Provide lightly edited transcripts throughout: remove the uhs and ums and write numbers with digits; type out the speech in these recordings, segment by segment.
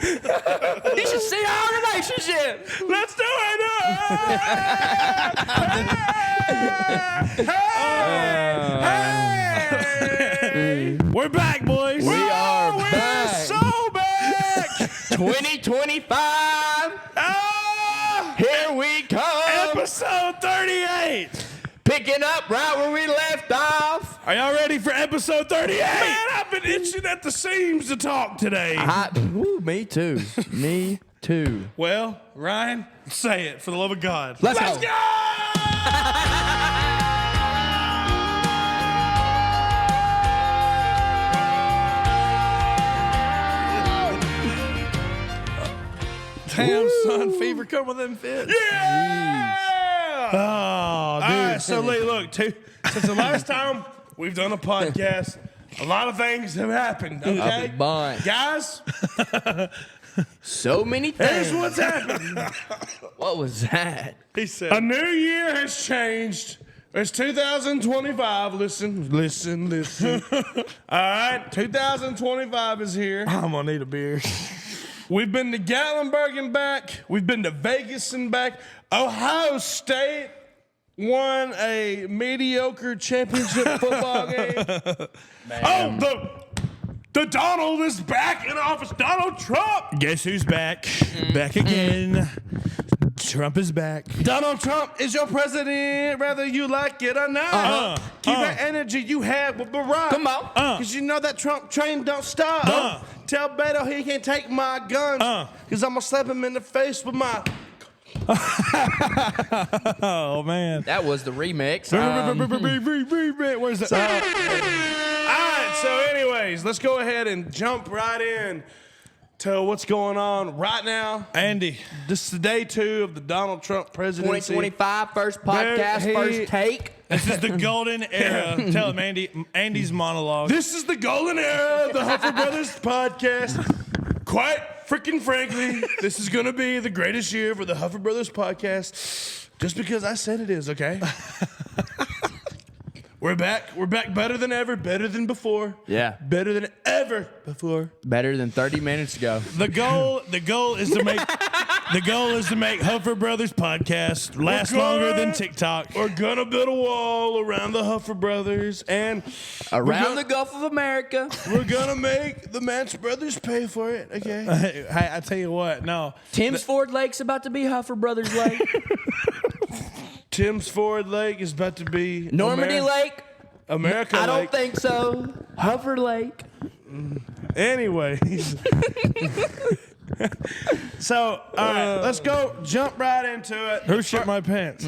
You should see our relationship. Let's do it. Hey. We're back, boys. We are back. So back. 2025. Here we come. Episode 38. Picking up right where we left off. Are y'all ready for episode 38? Man, I've been itching at the seams to talk today. Me too. Me too. Well, Ryan, say it for the love of God. Let's go. Damn, son, fever come with them fits. Yeah! Oh, dude. All right, so look, since the last time we've done a podcast, a lot of things have happened, okay? Guys, so many things. here's what's happened. What was that? He said, a new year has changed. It's 2025. Listen. All right, 2025 is here. I'm going to need a beer. We've been to Gatlinburg and back. We've been to Vegas and back. Ohio State won a mediocre championship football game. Man. Oh, the Donald is back in office. Donald Trump. Guess who's back? Back again. Trump is back. Donald Trump is your president, whether you like it or not. Keep that energy you had with Barack. Come on. Because you know that Trump train don't stop. Tell Beto he can't take my guns. Because I'm going to slap him in the face with my... Oh, man. That was the remix. Where's that? All right, so anyways, let's go ahead and jump right in to what's going on right now. Andy, this is day 2 of the Donald Trump presidency. 2025, first podcast, first take. This is the golden era. Tell him, Andy's monologue. This is the golden era of the Huffer Brothers podcast. Quite freaking frankly, this is going to be the greatest year for the Huffer Brothers podcast. Just because I said it is, okay? We're back. We're back better than ever, better than before. Yeah. Better than ever before. Better than 30 minutes ago. The goal is to make Huffer Brothers podcast last longer than TikTok. We're gonna build a wall around the Huffer Brothers and around the Gulf of America. We're gonna make the Manch Brothers pay for it, okay? Hey, I tell you what, no. Tim's Ford Lake's about to be Huffer Brothers Lake. Tim's Ford Lake is about to be Normandy Lake. America I don't Lake. think so. Huffer Lake. Anyways. So, all right, let's go jump right into it. Who shit my pants?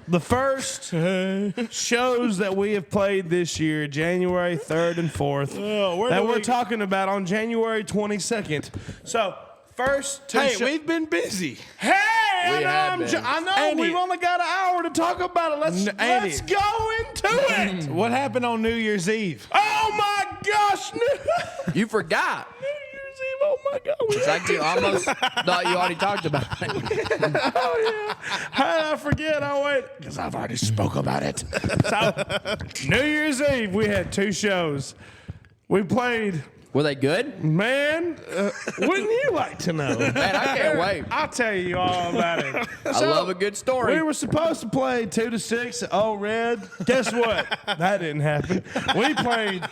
The first shows that we have played this year, January 3rd and 4th, that we're talking about on January 22nd. So, first two we've been busy. Hey, I know. Andy, we've only got an hour to talk about it. Let's go into it. What happened on New Year's Eve? Oh, my gosh. You forgot. New Year's Eve, oh, my God. It's like you almost thought you already talked about it. Oh, yeah. How did I forget? Oh, wait. Because I've already spoke about it. So, New Year's Eve, we had 2 shows. We played... Were they good? Man, wouldn't you like to know? Man, I can't wait. I'll tell you all about it. I love a good story. We were supposed to play 2 to 6 at Old Red. Guess what? That didn't happen. We played.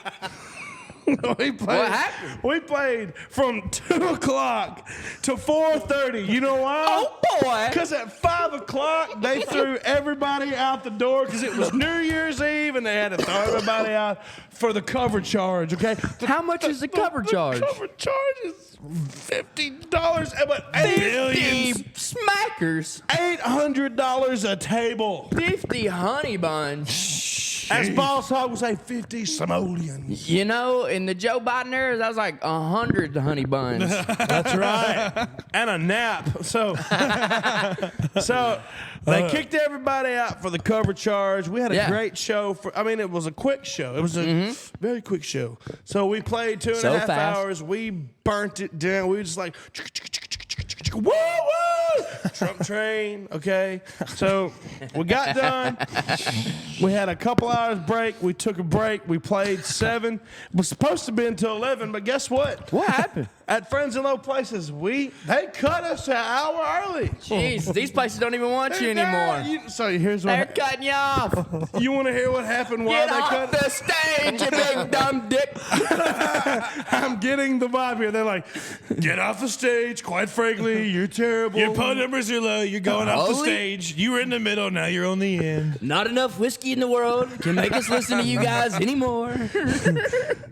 What happened? We played from 2 o'clock to 4:30. You know why? Oh, boy. Because at 5 o'clock, they threw everybody out the door because it was New Year's Eve and they had to throw everybody out for the cover charge, okay? How much is the cover charge? The cover charge is $50, but 50 smackers. $800 a table. 50 honey buns. As Boss Hog would say, 50 simoleons. You know, in the Joe Biden era, that was like 100 honey buns. That's right. And a nap. So they kicked everybody out for the cover charge. We had a great show. It was a quick show. It was a very quick show. So we played 2.5 hours. We burnt it down. We were just like, woo, woo! Trump train, okay? So we got done. We had a couple hours break. We took a break. We played 7. It was supposed to be until 11, but guess what? What happened? at Friends in Low Places, they cut us an hour early. Jeez, these places don't even want you anymore. So here's what They're cutting you off. you want to hear what happened while Get they off cut the stage, you big dumb dick. I'm getting the vibe here. They're like, get off the stage. Quite frankly, you're terrible. Your phone numbers are low. You're going off the Holy- stage. You were in the middle. Now you're on the end. Not enough whiskey in the world can make us listen to you guys anymore.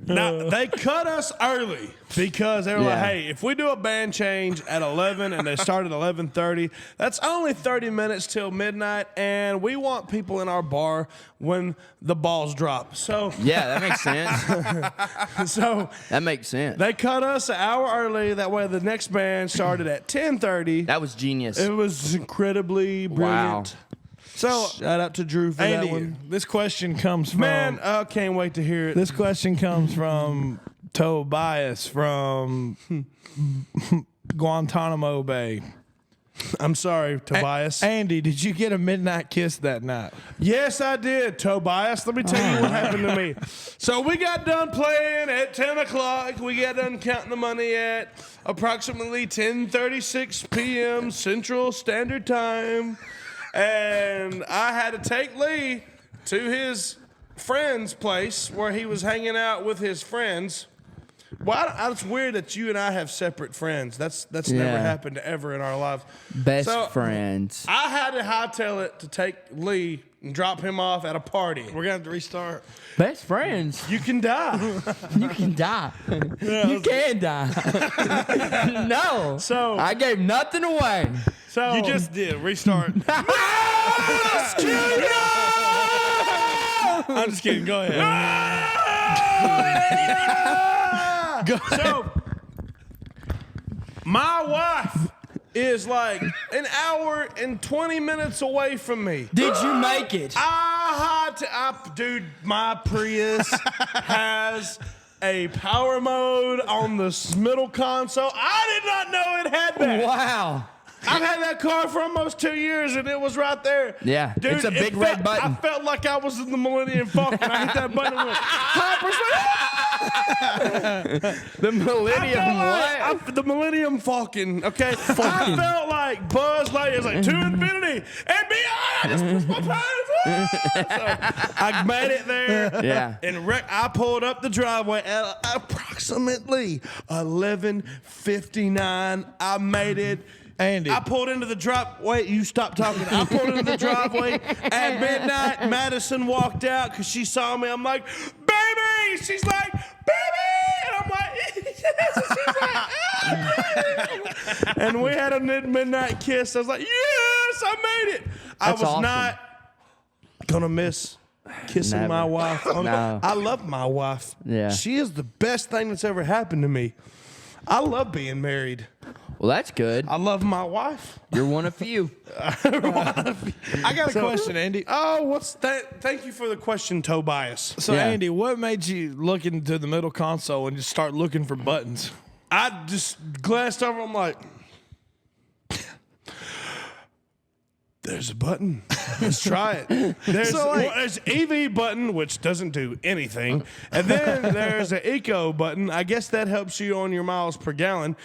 Now, they cut us early because they were like, Yeah. hey, if we do a band change at 11 and they start at 11:30, that's only 30 minutes till midnight, and we want people in our bar when the balls drop. So, Yeah, that makes sense. That makes sense. they cut us an hour early. That way the next band started at 10:30. That was genius. It was incredibly brilliant. Wow. So, shout out to Drew for that Andy, one. this question comes from... Man, I can't wait to hear it. This question comes from Tobias from Guantanamo Bay. I'm sorry, Tobias. Andy, did you get a midnight kiss that night? Yes, I did, Tobias. Let me tell you what happened to me. So we got done playing at 10 o'clock. We got done counting the money at approximately 10:36 p.m. Central Standard Time. And I had to take Lee to his friend's place where he was hanging out with his friends. Well, it's weird that you and I have separate friends. That's never Yeah. happened ever in our lives. Best So, friends. I had to hightail it to take Lee and drop him off at a party. We're going to have to restart. Best friends. You can die. You can die. You can die. No. So- I gave nothing away. So You just did. Restart. I'm just kidding. Go ahead. So my wife is like an hour and 20 minutes away from me. Did you make it? Dude, my Prius has a power mode on the middle console. I did not know it had that. Wow. I've had that car for almost 2 years, and it was right there. Yeah, Dude, it's a big red button. I felt like I was in the Millennium Falcon. I hit that button and went, The Millennium what? the Millennium Falcon, okay? I felt like Buzz Lightyear. It's like, to infinity and beyond. So I made it there. Yeah. And I pulled up the driveway at approximately 11:59. I made it. Andy. I pulled into the driveway. Wait, you stop talking. I pulled into the driveway at midnight. Madison walked out because she saw me. I'm like, baby. She's like, baby. And I'm like, yes. And she's like, baby. And we had a midnight kiss. I was like, yes, I made it. I That's was awesome. not gonna miss kissing Never. my wife. No. I love my wife. Yeah. She is the best thing that's ever happened to me. I love being married. Well, that's good. I love my wife. You're one of few. I got a question, Andy. Oh, what's that? Thank you for the question, Tobias. So, Yeah. Andy, what made you look into the middle console and just start looking for buttons? I just glanced over. I'm like, there's a button. Let's try it. There's EV button, which doesn't do anything. And then there's an eco button. I guess that helps you on your miles per gallon.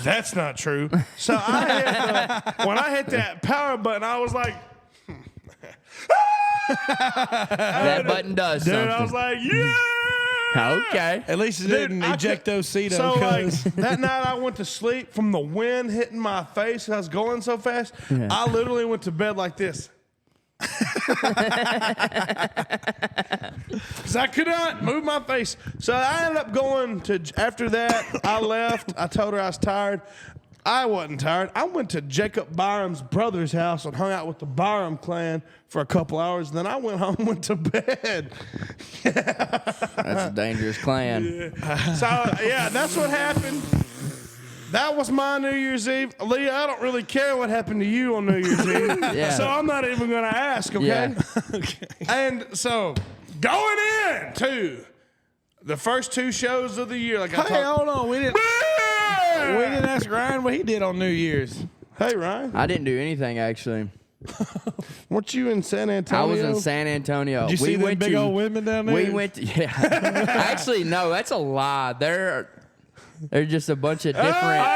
That's not true. So when I hit that power button, I was like, That button does dude, something. I was like, yeah. Okay. At least it Dude, didn't I eject could- Cedo. So like cuz. that night I went to sleep from the wind hitting my face. I was going so fast. Yeah. I literally went to bed like this. Because I could not move my face. So I ended up going to, after that, I left. I told her I was tired. I wasn't tired. I went to Jacob Byram's brother's house and hung out with the Byram clan for a couple hours. Then I went home and went to bed. That's a dangerous clan. So, yeah, that's what happened. That was my New Year's Eve. Leah, I don't really care what happened to you on New Year's Eve. Yeah. So I'm not even going to ask, okay? Yeah. Okay. And so, going in to the first two shows of the year, like I Hey, talked. hold on. We didn't ask Ryan what he did on New Year's. Hey, Ryan. I didn't do anything, actually. Weren't you in San Antonio? I was in San Antonio. Did you see them big old women down there? We went to, yeah. Actually, no, that's a lie. They're just a bunch of different.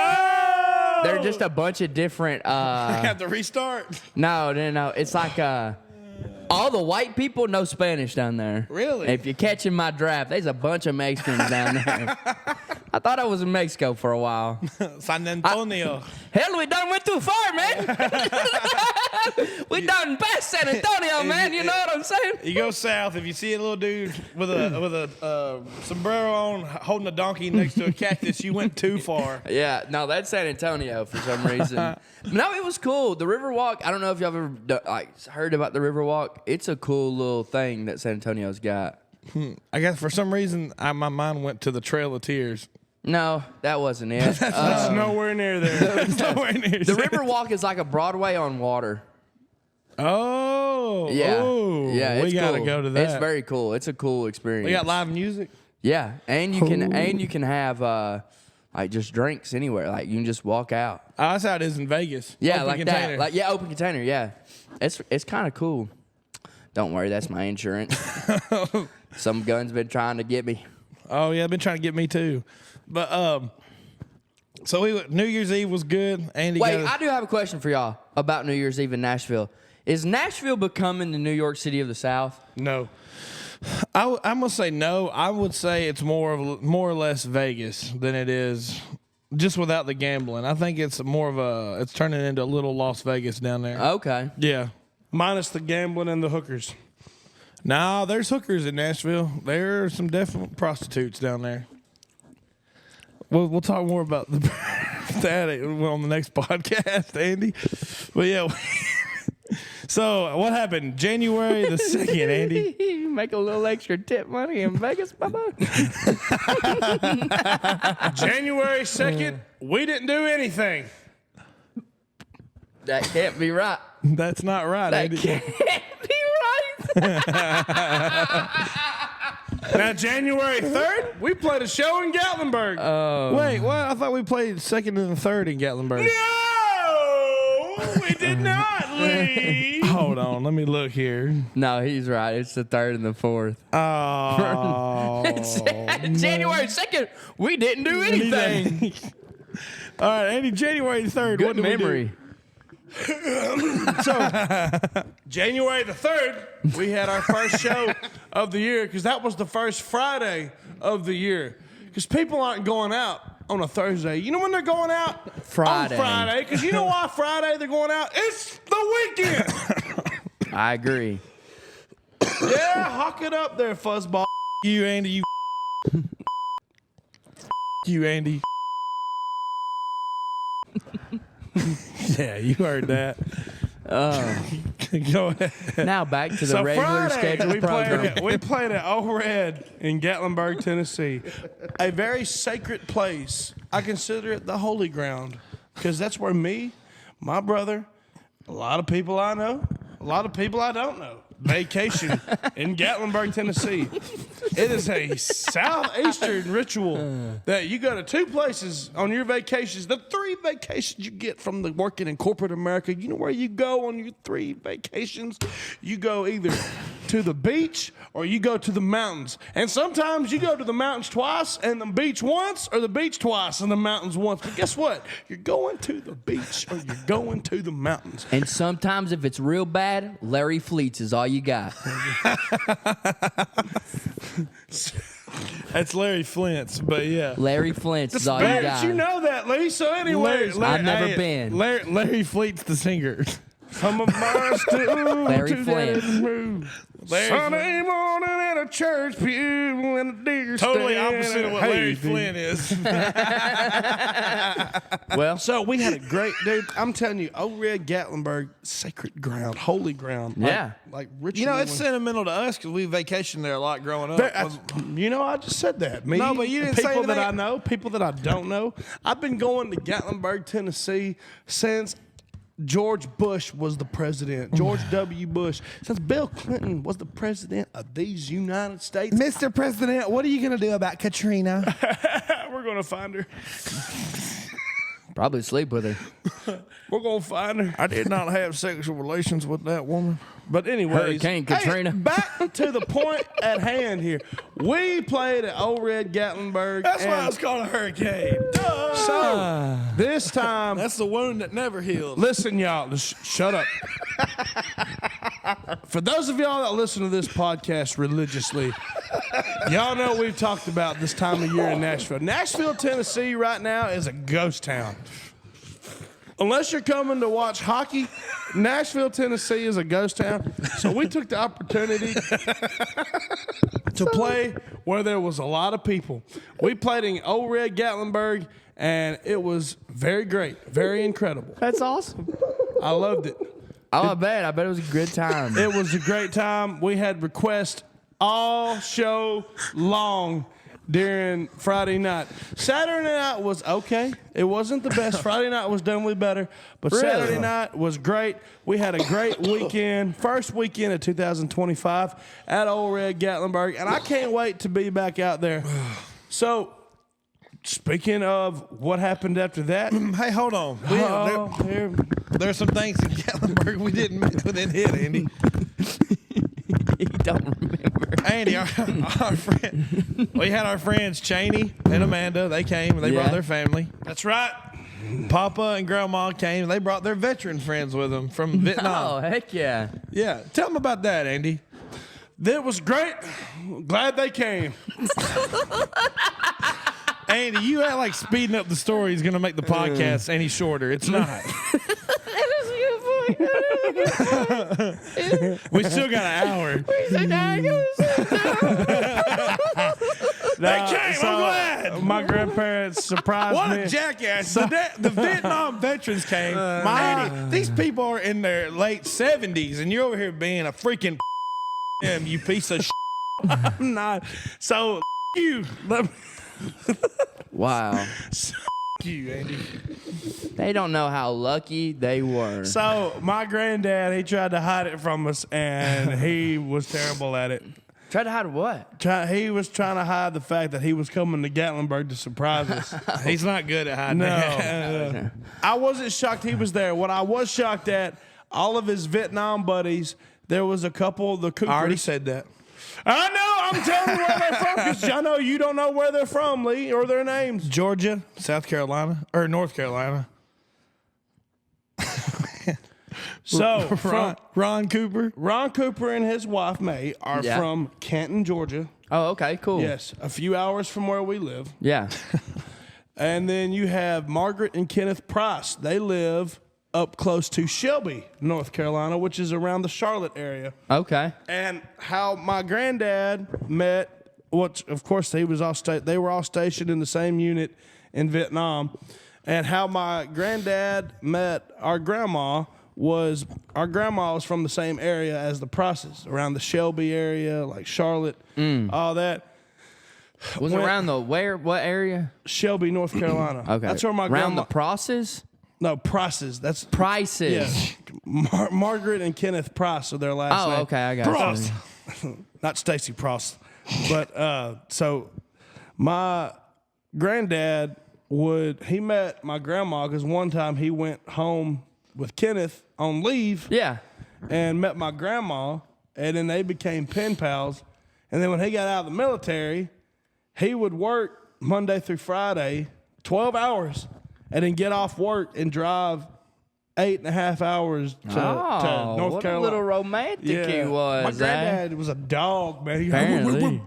They're just a bunch of different. Have to restart. No. It's like all the white people know Spanish down there. Really? If you're catching my draft, there's a bunch of Mexicans down there. I thought I was in Mexico for a while. San Antonio. Hell, we done went too far, man. We done past San Antonio, man. You know what I'm saying? You go south. If you see a little dude with a sombrero on, holding a donkey next to a cactus, you went too far. Yeah, no, that's San Antonio for some reason. No, it was cool. The Riverwalk. I don't know if y'all ever heard about the Riverwalk. It's a cool little thing that San Antonio's got. I guess for some reason my mind went to the Trail of Tears. No, that wasn't it. That's nowhere near there. Nowhere near The Riverwalk is like a Broadway on water. Oh, Yeah, oh, yeah, we it's gotta cool. go to that. It's very cool. It's a cool experience. We got live music. Yeah, and you can have like just drinks anywhere. Like you can just walk out. Oh, that's how it is in Vegas. Yeah, Open like container. that. Like open container. Yeah, it's kind of cool. Don't worry, that's my insurance. Some gun's been trying to get me. Oh yeah, been trying to get me too. But so New Year's Eve was good. Andy, Wait, I do have a question for y'all about New Year's Eve in Nashville. Is Nashville becoming the New York City of the South? No. I'm gonna say no. I would say it's more or less Vegas than it is just without the gambling. I think it's it's turning into a little Las Vegas down there. Okay. Yeah. Minus the gambling and the hookers. Nah, there's hookers in Nashville. There are some definite prostitutes down there. We'll talk more about that on the next podcast, Andy. But yeah. So what happened? January the 2nd, Andy. You make a little extra tip money in Vegas, Bubba. January 2nd, we didn't do anything. That can't be right. That's not right, That Andy. can't be right. Now, January 3rd, we played a show in Gatlinburg. Wait, what? I thought we played 2nd and 3rd in Gatlinburg. No, we did not, Lee. Hold on, let me look here. No, he's right. It's the 3rd and the 4th. Oh, January 2nd, we didn't do anything. All right, Andy, January 3rd. Good what did we do? memory. So, January the 3rd, we had our first show of the year because that was the first Friday of the year. Because people aren't going out on a Thursday. You know when they're going out? Friday. On Friday. Because you know why Friday they're going out? It's the weekend. I agree. Yeah, hawk it up there, fuzzball. You, Andy. You. You, Andy. Yeah, you heard that. Go ahead. Now back to the So regular Friday, scheduled program. we played at O-Red in Gatlinburg, Tennessee. A very sacred place. I consider it the holy ground because that's where me, my brother, a lot of people I know, a lot of people I don't know, vacation in Gatlinburg, Tennessee. It is a southeastern ritual that you go to two places on your vacations. The 3 vacations you get from the working in corporate America. You know where you go on your 3 vacations? You go either to the beach or you go to the mountains. And sometimes you go to the mountains twice and the beach once, or the beach twice and the mountains once. But guess what? You're going to the beach or you're going to the mountains. And sometimes if it's real bad, Larry Fleets is all you got. That's Larry Flint's, but yeah. Larry Flint's is all you Bet got. you know that, Lee. So anyway, I've never been. Larry Fleet's the singer. Some of mine still Larry to Flint. that move. Sunday morning at a church pew and a deer Totally stand. opposite of what Hey, Larry dude. Flint is. Well, So we had a great, dude. I'm telling you, O-Red Gatlinburg, sacred ground, holy ground. Yeah. Like ritual. You know, it's sentimental to us because we vacationed there a lot growing up. I just said that. Me, No, but you didn't say people that anything. I know, people that I don't know. I've been going to Gatlinburg, Tennessee since George Bush was the president. George W. Bush. Since Bill Clinton was the president of these United States. Mr. President, what are you going to do about Katrina? We're going to find her. Probably sleep with her. We're going to find her. I did not have sexual relations with that woman. But anyways, Hurricane Katrina. Back to the point at hand here. We played at Old Red Gatlinburg. That's why it's called a hurricane. So this time, That's the wound that never heals. listen, y'all. Shut up. For those of y'all that listen to this podcast religiously, y'all know we've talked about this time of year in Nashville. Nashville, Tennessee, right now is a ghost town. Unless you're coming to watch hockey, Nashville, Tennessee is a ghost town. So we took the opportunity to play where there was a lot of people. We played in Old Red Gatlinburg, and it was very great, very incredible. That's awesome. I loved it. Oh, I bet it was a good time. It was a great time. We had requests all show long during Friday night. Saturday night was okay. It wasn't the best. Friday night was definitely better. But Really? Saturday night was great. We had a great weekend. First weekend of 2025 at Old Red Gatlinburg. And I can't wait to be back out there. So, speaking of what happened after that. Hey, hold on. There's some things in Gatlinburg we didn't hit, Andy. You don't remember. Andy, our friend, we had our friends Cheney and Amanda. They came and they brought their family. That's right. Papa and Grandma came and they brought their veteran friends with them from Vietnam. Oh, heck yeah. Yeah, tell them about that, Andy. That was great. Glad they came. Andy, you act like speeding up the story is going to make the podcast any shorter. It's not. We still got an hour. They came, I'm glad. My grandparents surprised What me. a jackass. The Vietnam veterans came. Andy, these people are in their late 70s, and you're over here being a freaking you piece of I'm not. So, you. Wow. You, Andy. They don't know how lucky they were. So, my granddad, he tried to hide it from us, and he was terrible at it. Tried to hide what? He was trying to hide the fact that he was coming to Gatlinburg to surprise us. He's not good at hiding that. No. I wasn't shocked he was there. What I was shocked at, all of his Vietnam buddies, there was a couple of the Coopers. I already said that. I know. I'm telling you where they're from because I know you don't know where they're from, Lee, or their names. Georgia, South Carolina, or North Carolina. So, Ron Cooper. Ron Cooper and his wife, May, are from Canton, Georgia. Oh, okay, cool. Yes, a few hours from where we live. Yeah. And then you have Margaret and Kenneth Price. They live up close to Shelby, North Carolina, which is around the Charlotte area. Okay. And how my granddad met, which of course they were all stationed in the same unit in Vietnam, and how my granddad met our grandma was from the same area as the Prices, around the Shelby area, like Charlotte, all that. Was it around what area? Shelby, North Carolina. Okay. That's where my around grandma. the Prices? No, Prices. That's Prices. yeah. Margaret and Kenneth Price are their last name. Oh, okay, I got Prost. Not Stacy Prost. But so my granddad he met my grandma because one time he went home with Kenneth on leave. Yeah. And met my grandma, and then they became pen pals. And then when he got out of the military, he would work Monday through Friday, 12 hours, and then get off work and drive 8.5 hours to North what Carolina. a little romantic he was. My granddad was a dog, man. Apparently.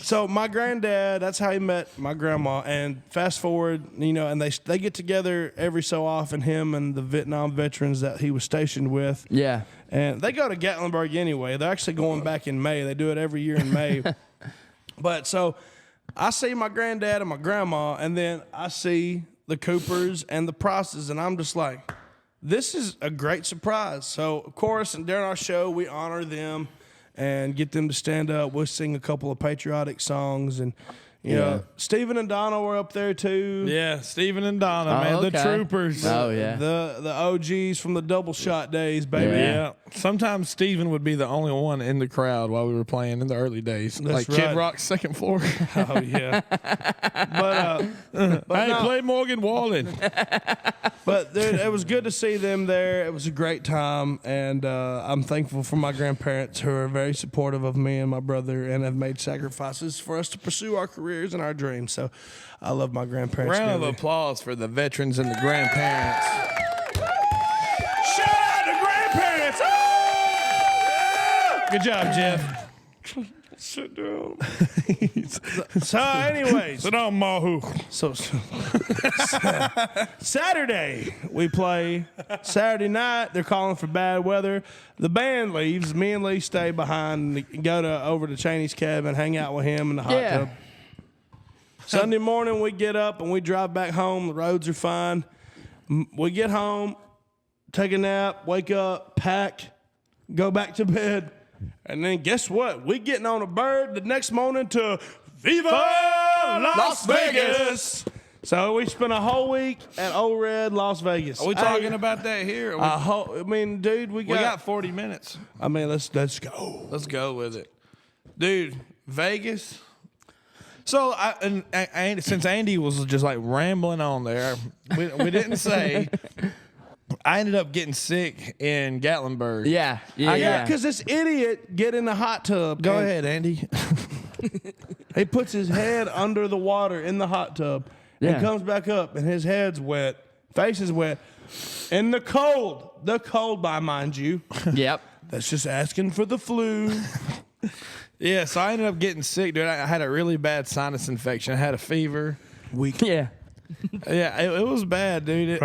So my granddad, that's how he met my grandma. And fast forward, and they get together every so often, him and the Vietnam veterans that he was stationed with. Yeah. And they go to Gatlinburg anyway. They're actually going back in May. They do it every year in May. But so I see my granddad and my grandma, and then I see the Coopers and the Prices, and I'm just like, this is a great surprise. So, of course, and during our show, we honor them and get them to stand up. We'll sing a couple of patriotic songs and, You know, Steven and Donna were up there too. Yeah, Steven and Donna, man, the troopers. Oh yeah, the OGs from the double shot days, baby. Yeah. Sometimes Steven would be the only one in the crowd while we were playing in the early days. That's like right. Kid Rock's second floor. Oh yeah. but Hey, play Morgan Wallen. But dude, it was good to see them there. It was a great time, and I'm thankful for my grandparents who are very supportive of me and my brother and have made sacrifices for us to pursue our careers and our dreams. So I love my grandparents. Round of applause for the veterans and the grandparents. Shout out to grandparents. Good job, Jeff. Sit down. So anyways. Sit down, Mahu. So Saturday we play. Saturday night they're calling for bad weather. The band leaves. Me and Lee stay behind and go over to Cheney's cabin, hang out with him in the hot tub. Sunday morning we get up and we drive back home. The roads are fine. We get home, take a nap, wake up, pack, go back to bed, and then guess what? We getting on a bird the next morning to Viva Las Vegas. So we spent a whole week at Old Red, Las Vegas. Are we talking about that here? I mean, dude, we got 40 minutes. I mean, let's go. Let's go with it. Dude, Vegas. So, since Andy was just like rambling on there, we didn't say. I ended up getting sick in Gatlinburg. Yeah. Because this idiot get in the hot tub. Go ahead, Andy. He puts his head under the water in the hot tub and comes back up, and his head's wet, face is wet, in the cold by mind you. Yep. That's just asking for the flu. Yeah, so I ended up getting sick, dude. I had a really bad sinus infection. I had a fever. Yeah. Yeah, it was bad, dude.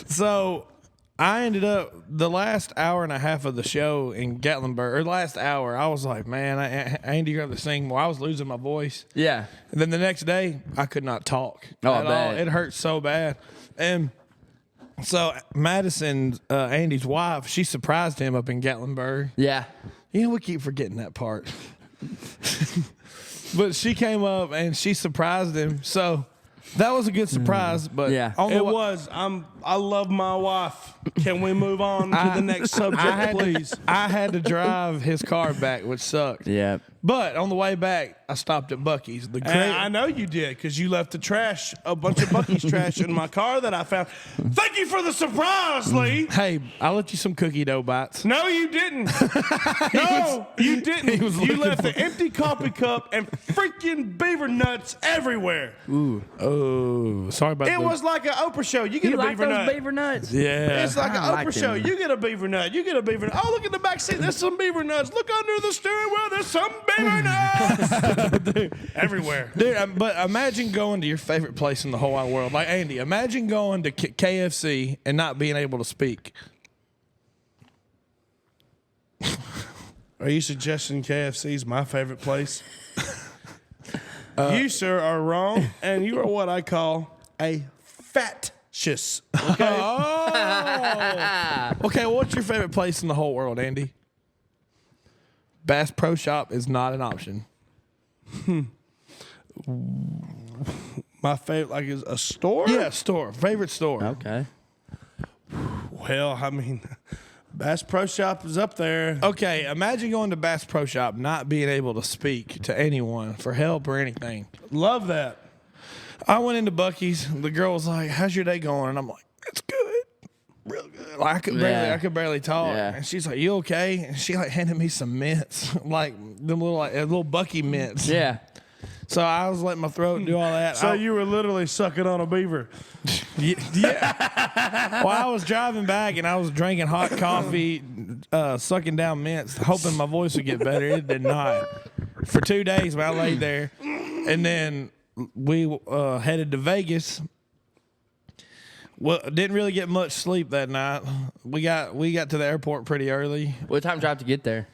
So I ended up the last hour and a half of the show in Gatlinburg, or last hour, I was like, man, Andy, you're going to sing more. I was losing my voice. Yeah. And then the next day, I could not talk Oh, at all. bad. It hurt so bad. And so Madison, Andy's wife, she surprised him up in Gatlinburg. Yeah. You know, we keep forgetting that part. But she came up and she surprised him. So that was a good surprise. But Yeah. It was. I love my wife. Can we move on to the next subject, please? I had to drive his car back, which sucked. Yeah. But on the way back, I stopped at Buc-ee's. And I know you did, because you left a bunch of Buc-ee's trash in my car that I found. Thank you for the surprise, Lee. Hey, I left you some cookie dough bites. No, you didn't. No, you didn't. You left an empty coffee cup and freaking beaver nuts everywhere. Ooh. Oh, sorry about that. It was like an Oprah show. You get a beaver nut. Beaver nuts? Yeah. It's like an I like Oprah show. them. You get a beaver nut. You get a beaver nut. Oh, look at the back seat. There's some beaver nuts. Look under the steering wheel. There's some beaver nuts. Dude, everywhere. Dude, but imagine going to your favorite place in the whole wide world. Like, Andy, imagine going to KFC and not being able to speak. Are you suggesting KFC is my favorite place? You, sir, are wrong, and you are what I call a fat shiz. Okay? Oh. Okay, well, what's your favorite place in the whole world, Andy? Bass Pro Shop is not an option. My favorite, like, is a store? Yeah, store. Favorite store. Okay. Well, I mean, Bass Pro Shop is up there. Okay, imagine going to Bass Pro Shop not being able to speak to anyone for help or anything. Love that. I went into Buc-ee's. The girl was like, "How's your day going?" And I'm like, "It's good, real good." Like, I could barely talk. Yeah. And she's like, "You okay?" And she like handed me some mints, like them little Buc-ee mints. Yeah. So I was letting my throat do all that. So you were literally sucking on a beaver. Yeah. Well, I was driving back and I was drinking hot coffee, sucking down mints, hoping my voice would get better. It did not. For 2 days, I laid there, and then we headed to Vegas. Well, didn't really get much sleep that night. We got to the airport pretty early. What time drive to get there?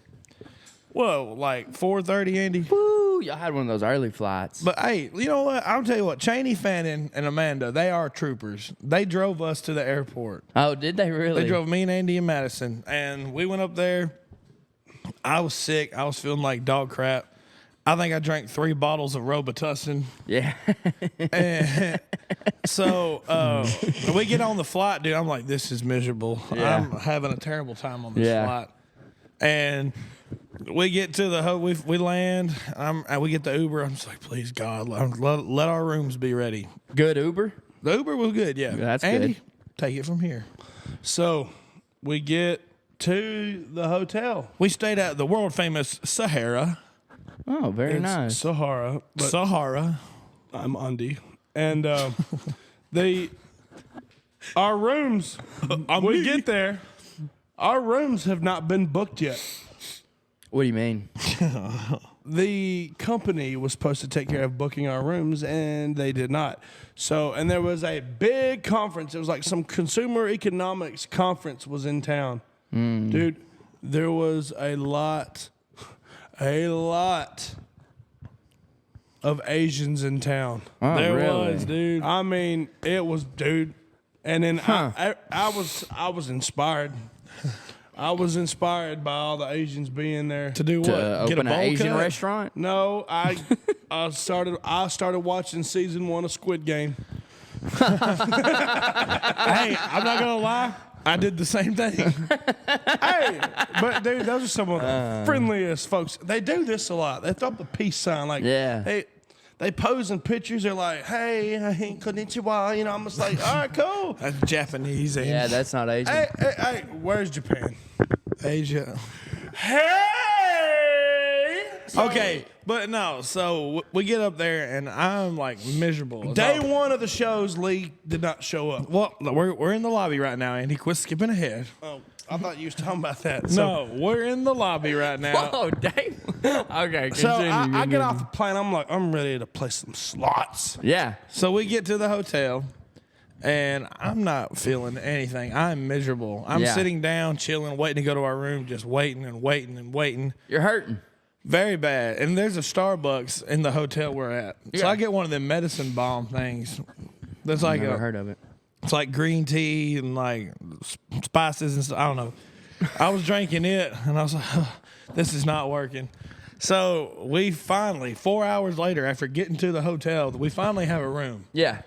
Whoa, like 4:30, Andy. Woo! Y'all had one of those early flights. But hey, you know what? I'll tell you what. Cheney, Fannin, and Amanda, they are troopers. They drove us to the airport. Oh, did they really? They drove me and Andy and Madison, and we went up there. I was sick. I was feeling like dog crap. I think I drank 3 bottles of Robitussin. Yeah. And so we get on the flight, dude. I'm like, this is miserable. Yeah. I'm having a terrible time on this flight. And we get to the we land. And we get the Uber. I'm just like, please God, let our rooms be ready. Good Uber? The Uber was good, yeah. That's Andy, good. take it from here. So we get to the hotel. We stayed at the world famous Sahara. Oh, very nice. Sahara. But Sahara. I'm Undy. And our rooms, we get there, our rooms have not been booked yet. What do you mean? The company was supposed to take care of booking our rooms, and they did not. So, and there was a big conference. It was like some consumer economics conference was in town. Dude, there was a lot of Asians in town. Oh, There really? was, dude. I mean, it was, dude. And then I was inspired. I was inspired by all the Asians being there. To do what? To Get a open an bowl Asian cut? restaurant? No, I started watching season 1 of Squid Game. Hey, I'm not gonna lie. I did the same thing. Hey, but dude, those are some of the friendliest folks. They do this a lot. They throw up a peace sign, like they pose in pictures. They're like, "Hey, konnichiwa." You know, I'm just like, "All right, cool." That's Japanese and Yeah, that's not Asian. Hey, where's Japan? Asia. Hey. Okay, but no. So we get up there and I'm like miserable. Day 1 of the shows, Lee did not show up. Well, we're in the lobby right now, Andy. Quit skipping ahead. Oh, I thought you was talking about that. No, we're in the lobby right now. Oh, dang. Okay, So continue. I get off the plane. I'm like, I'm ready to play some slots. Yeah. So we get to the hotel, and I'm not feeling anything. I'm miserable. I'm Yeah. sitting down, chilling, waiting to go to our room, just waiting and waiting and waiting. You're hurting. Very bad. And there's a Starbucks in the hotel we're at. So Yeah. I get one of them medicine bomb things. That's like Never heard of it. It's like green tea and like spices and stuff. I don't know. I was drinking it and I was like, this is not working. So we finally, 4 hours later, after getting to the hotel, we finally have a room. Yeah.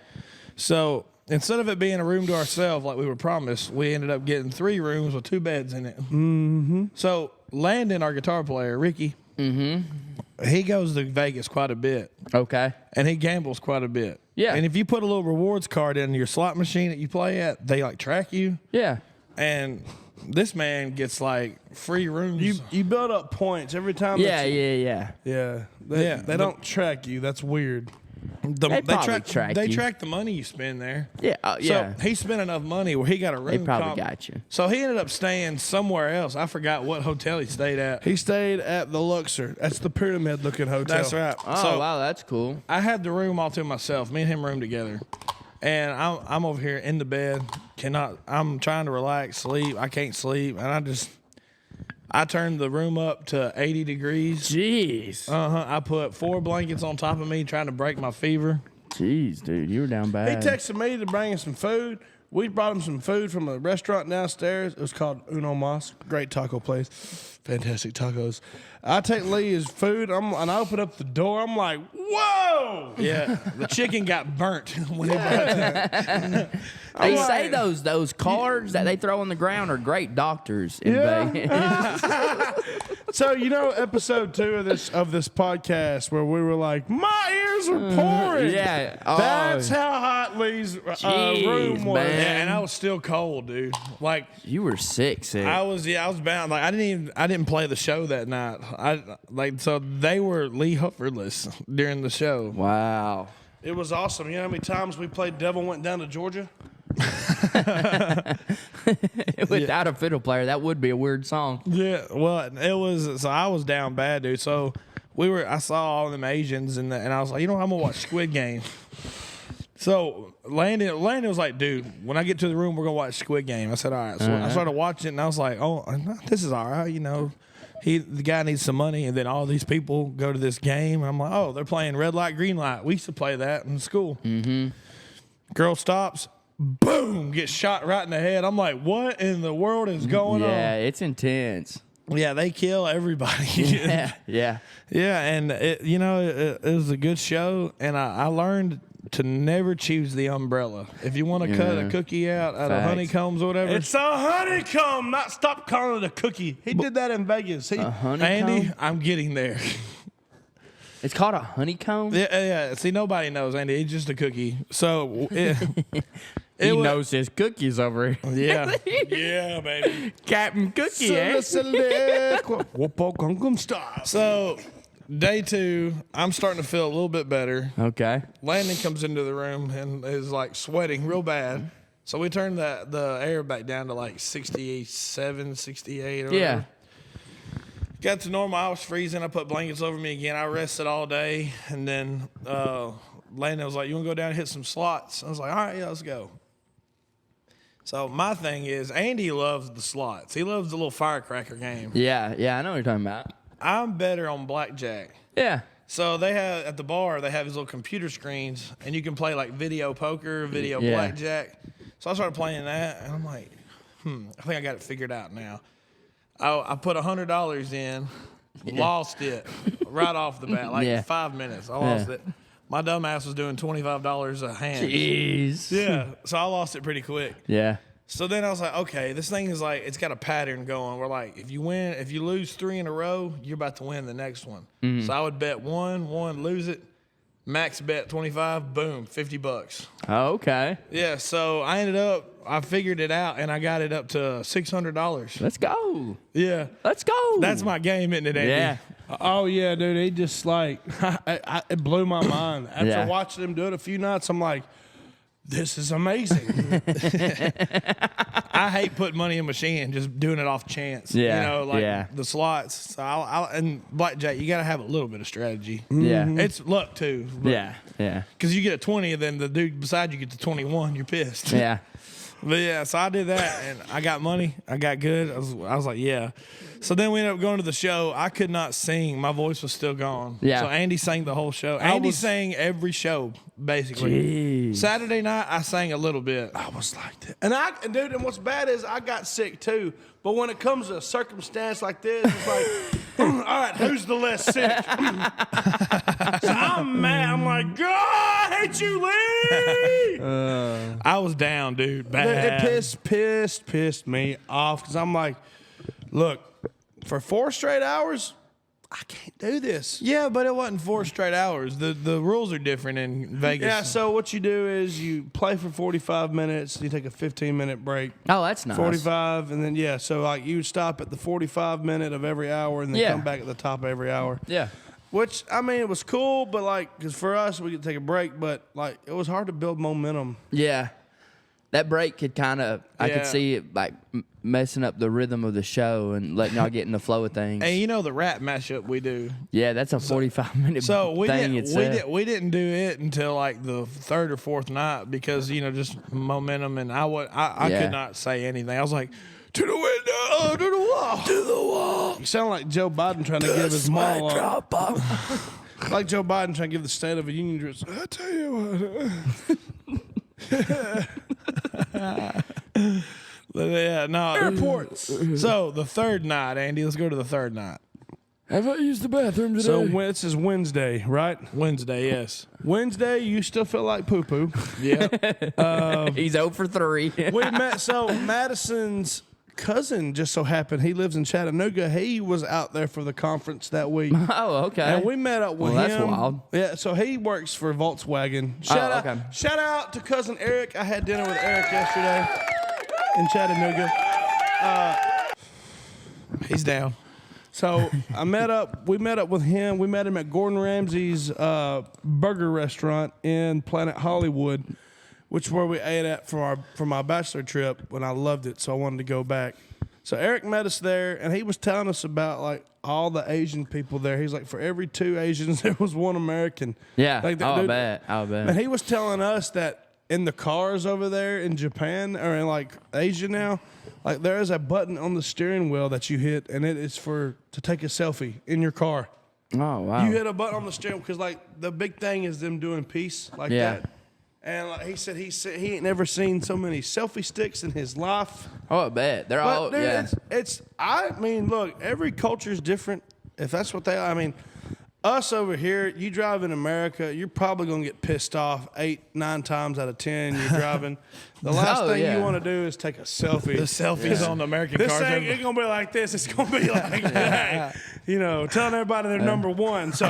So instead of it being a room to ourselves like we were promised, we ended up getting 3 rooms with 2 beds in it. Mm-hmm. So Landon, our guitar player, Ricky, he goes to Vegas quite a bit. Okay. And he gambles quite a bit. Yeah. And if you put a little rewards card in your slot machine that you play at, they like track you. Yeah. And this man gets like free rooms. You build up points every time. Yeah. They don't track you. That's weird. They probably track They you. track the money you spend there. Yeah. So he spent enough money where he got a room. They probably got you. So he ended up staying somewhere else. I forgot what hotel he stayed at. He stayed at the Luxor. That's the pyramid-looking hotel. That's right. Oh, So wow, that's cool. I had the room all to myself. Me and him roomed together. And I'm over here in the bed. I'm trying to relax, sleep. I can't sleep. And I turned the room up to 80 degrees. Jeez. I put 4 blankets on top of me trying to break my fever. Jeez, dude, you were down He bad. texted me to bring him some food. We brought him some food from a restaurant downstairs. It was called Uno Mas. Great taco place. Fantastic tacos. I take Lee his food, and I open up the door. I'm like, whoa! Yeah, the chicken got burnt when he brought it. They I'm say like- those cards that they throw on the ground are great doctors in Yeah. Vegas. So episode 2 of this podcast where we were like, my ears are pouring. Yeah. Oh. That's how hot Lee's Jeez, room was. man. Yeah, and I was still cold, dude. Like You were sick. I was bound. Like I didn't play the show that night. So they were Lee Hufferless during the show. Wow. It was awesome. You know how many times we played Devil Went Down to Georgia? Without a fiddle player, that would be a weird song. Yeah, well, it was. So I was down bad, dude. So I saw all them Asians, and I was like, I'm gonna watch Squid Game. So Landon was like, dude, when I get to the room, we're gonna watch Squid Game. I said, all right. So I started watching it, and I was like, oh, this is all right. The guy needs some money, and then all these people go to this game, and I'm like, oh, they're playing red light, green light. We used to play that in school. Mm-hmm. Girl stops, boom, gets shot right in the head. I'm like, what in the world is going on? Yeah, it's intense. Yeah, they kill everybody. Yeah. Yeah, and it was a good show, and I learned to never choose the umbrella. If you want to cut a cookie out of honeycombs or whatever. It's a honeycomb, not stop calling it a cookie. He did that in Vegas. A honeycomb? Andy, I'm getting there. It's called a honeycomb? Yeah. See, nobody knows, Andy. It's just a cookie. So he knows his cookies over here. Yeah. Yeah, baby. Captain Cookie, eh? So, day 2, I'm starting to feel a little bit better. Okay. Landon comes into the room and is like sweating real bad. So we turned the air back down to like 67, 68 or whatever. Yeah. Got to normal. I was freezing. I put blankets over me again. I rested all day. And then Landon was like, you want to go down and hit some slots? I was like, all right, yeah, let's go. So my thing is, Andy loves the slots. He loves the little firecracker game. Yeah, I know what you're talking about. I'm better on blackjack. Yeah. So they have, at the bar, they have these little computer screens, and you can play like video poker, video blackjack. So I started playing that, and I'm like, I think I got it figured out now. I put $100 in, lost it right off the bat, like 5 minutes. I lost it. My dumb ass was doing $25 a hand. Jeez. Yeah, so I lost it pretty quick. Yeah. So then I was like, okay, this thing is like, it's got a pattern going. We're like, if you lose 3 in a row, you're about to win the next one. Mm-hmm. So I would bet one, lose it, max bet 25, boom, $50. Oh, okay. Yeah, so I figured it out, and I got it up to $600. Let's go. Yeah. Let's go. That's my game, isn't it, Andy? Yeah. Oh, yeah, dude. He just like, it blew my mind. After watching him do it a few nights, I'm like, this is amazing. I hate putting money in a machine, just doing it off chance. Yeah. The slots. So and blackjack, you got to have a little bit of strategy. Yeah. It's luck, too. Yeah. Because you get a 20, and then the dude beside you gets a 21, you're pissed. Yeah. But yeah, so I did that, and I got money. I got good. I was like, yeah. So then we ended up going to the show. I could not sing. My voice was still gone. Yeah. So Andy sang the whole show. Andy sang every show, basically. Jeez. Saturday night, I sang a little bit. I was like that. And what's bad is I got sick too. But when it comes to a circumstance like this, it's like, all right, who's the less sick? So I'm mad. I'm like, God, I hate you, Lee. I was down, dude. Bad. It pissed me off because I'm like, look, for 4 straight hours, I can't do this. Yeah, but it wasn't 4 straight hours. The rules are different in Vegas. Yeah, so what you do is you play for 45 minutes, you take a 15-minute break. Oh, that's nice. 45, and then, so like you stop at the 45 minute of every hour and then come back at the top of every hour. Yeah. Which, I mean, it was cool, but like, because for us, we could take a break, but like, it was hard to build momentum. Yeah. That break could kind of, I could see it like messing up the rhythm of the show and letting y'all get in the flow of things. And you know the rap mashup we do. Yeah, that's a 45-minute thing itself. We didn't do it until like the 3rd or 4th night because, just momentum, and I could not say anything. I was like, to the window, to the wall. To the wall. You sound like Joe Biden trying to give his monologue. Like Joe Biden trying to give the State of the Union address. I tell you what. Yeah, no. Airports. So the 3rd night, Andy, let's go to the 3rd night. Have I used the bathroom today? So this is Wednesday, right? Wednesday, yes. Wednesday, you still feel like poo-poo. Yeah. He's 0 for 3. We met, so Madison's cousin just so happened, he lives in Chattanooga. He was out there for the conference that week. Oh, okay. And we met up with him. That's wild. Yeah, so he works for Volkswagen. Shout out to cousin Eric. I had dinner with Eric yesterday in Chattanooga. He's down. So we met up with him. We met him at Gordon Ramsay's burger restaurant in Planet Hollywood, which is where we ate at for my bachelor trip, and I loved it, so I wanted to go back. So Eric met us there, and he was telling us about like all the Asian people there. He's like, for every 2 Asians, there was 1 American. Yeah, like, I'll bet. And he was telling us that in the cars over there in Japan or in like Asia now, like there is a button on the steering wheel that you hit, and it is to take a selfie in your car. Oh, wow. You hit a button on the steering because like the big thing is them doing peace like that. And like he said he ain't never seen so many selfie sticks in his life. Oh, I bet they're all. But dude, Yeah. it's. I mean, look, every culture is different. If that's what they. I mean, us over here, you drive in America, you're probably gonna get pissed off 8-9 times out of 10. You're driving. The last thing you want to do is take a selfie. The selfies on the American This cars. ain't gonna be like this. It's gonna be like that. You know, telling everybody they're number one. So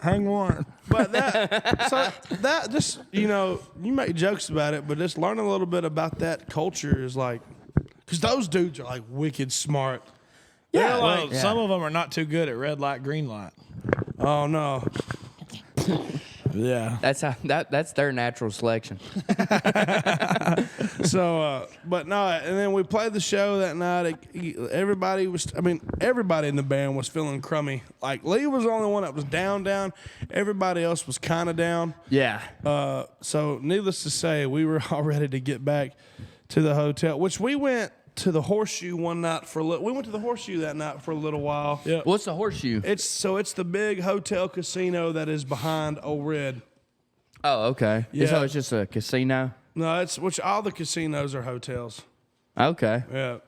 hang one. but that just, you know, you make jokes about it, but just learning a little bit about that culture is like, because those dudes are like wicked smart. Yeah, They're like, some of them are not too good at red light, green light. oh no. Yeah. That's their natural selection. So, but no, and then we played the show that night. Everybody in the band was feeling crummy. Like Lee was the only one that was down. Everybody else was kind of down. Yeah. So needless to say, we were all ready to get back to the hotel, which we went to the Horseshoe one night we went to the Horseshoe that night for a little while. Yeah. What's the Horseshoe? It's the big hotel casino that is behind Old Red. Oh, okay. Yeah. So it's just a casino? No, which all the casinos are hotels. Okay. Yeah.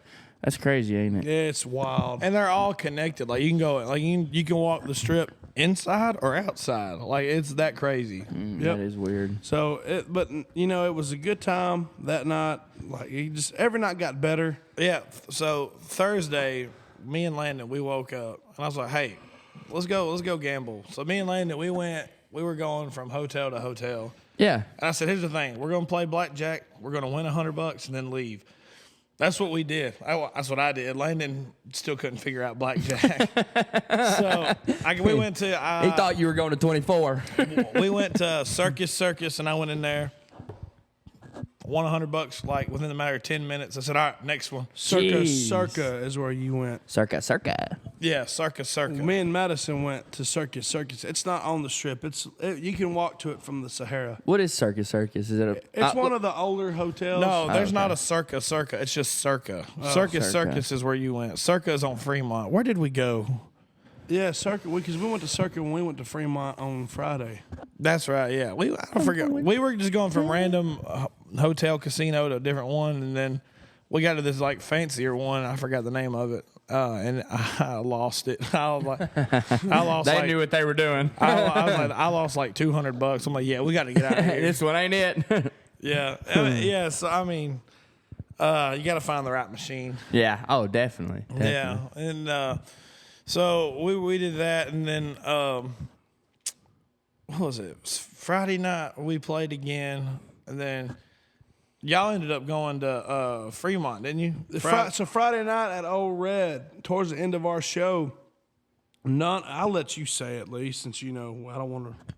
That's crazy, ain't it? It's wild. And they're all connected. Like you can go, like you can walk the strip inside or outside. Like it's that crazy. Yep. That is weird. So, but you know, it was a good time that night. Like every night got better. Yeah. So Thursday, me and Landon, we woke up and I was like, "Hey, let's go gamble." So me and Landon, we were going from hotel to hotel. Yeah. And I said, "Here's the thing: we're gonna play blackjack. We're gonna win $100 and then leave." That's what we did. That's what I did. Landon still couldn't figure out blackjack. So we went to. He thought you were going to 24. We went to Circus, and I went in there. Won $100 like within the matter of 10 minutes. I said, "All right, next one." Circa is where you went. Circa. Yeah, Circus. Me and Madison went to Circus. It's not on the strip. You can walk to it from the Sahara. What is Circus? Is it It's one of the older hotels. No, there's not a Circa. It's just Circa. Circus Circa. is where you went. Circa is on Fremont. Where did we go? Yeah, Circa. Because we went to Circa when we went to Fremont on Friday. That's right. Yeah, I forgot. We were just going from random hotel casino to a different one, and then we got to this like fancier one. I forgot the name of it, and I lost it. I lost. They knew what they were doing. I lost like $200. I'm like, yeah, we got to get out of here. This one ain't it. Yeah, yeah. So I mean, you got to find the right machine. Yeah. Oh, definitely. Yeah, and so we did that, and then what was it? Friday night we played again, and then y'all ended up going to Fremont, didn't you? So Friday night at Old Red, towards the end of our show, I'll let you say at least, since you know I don't want to.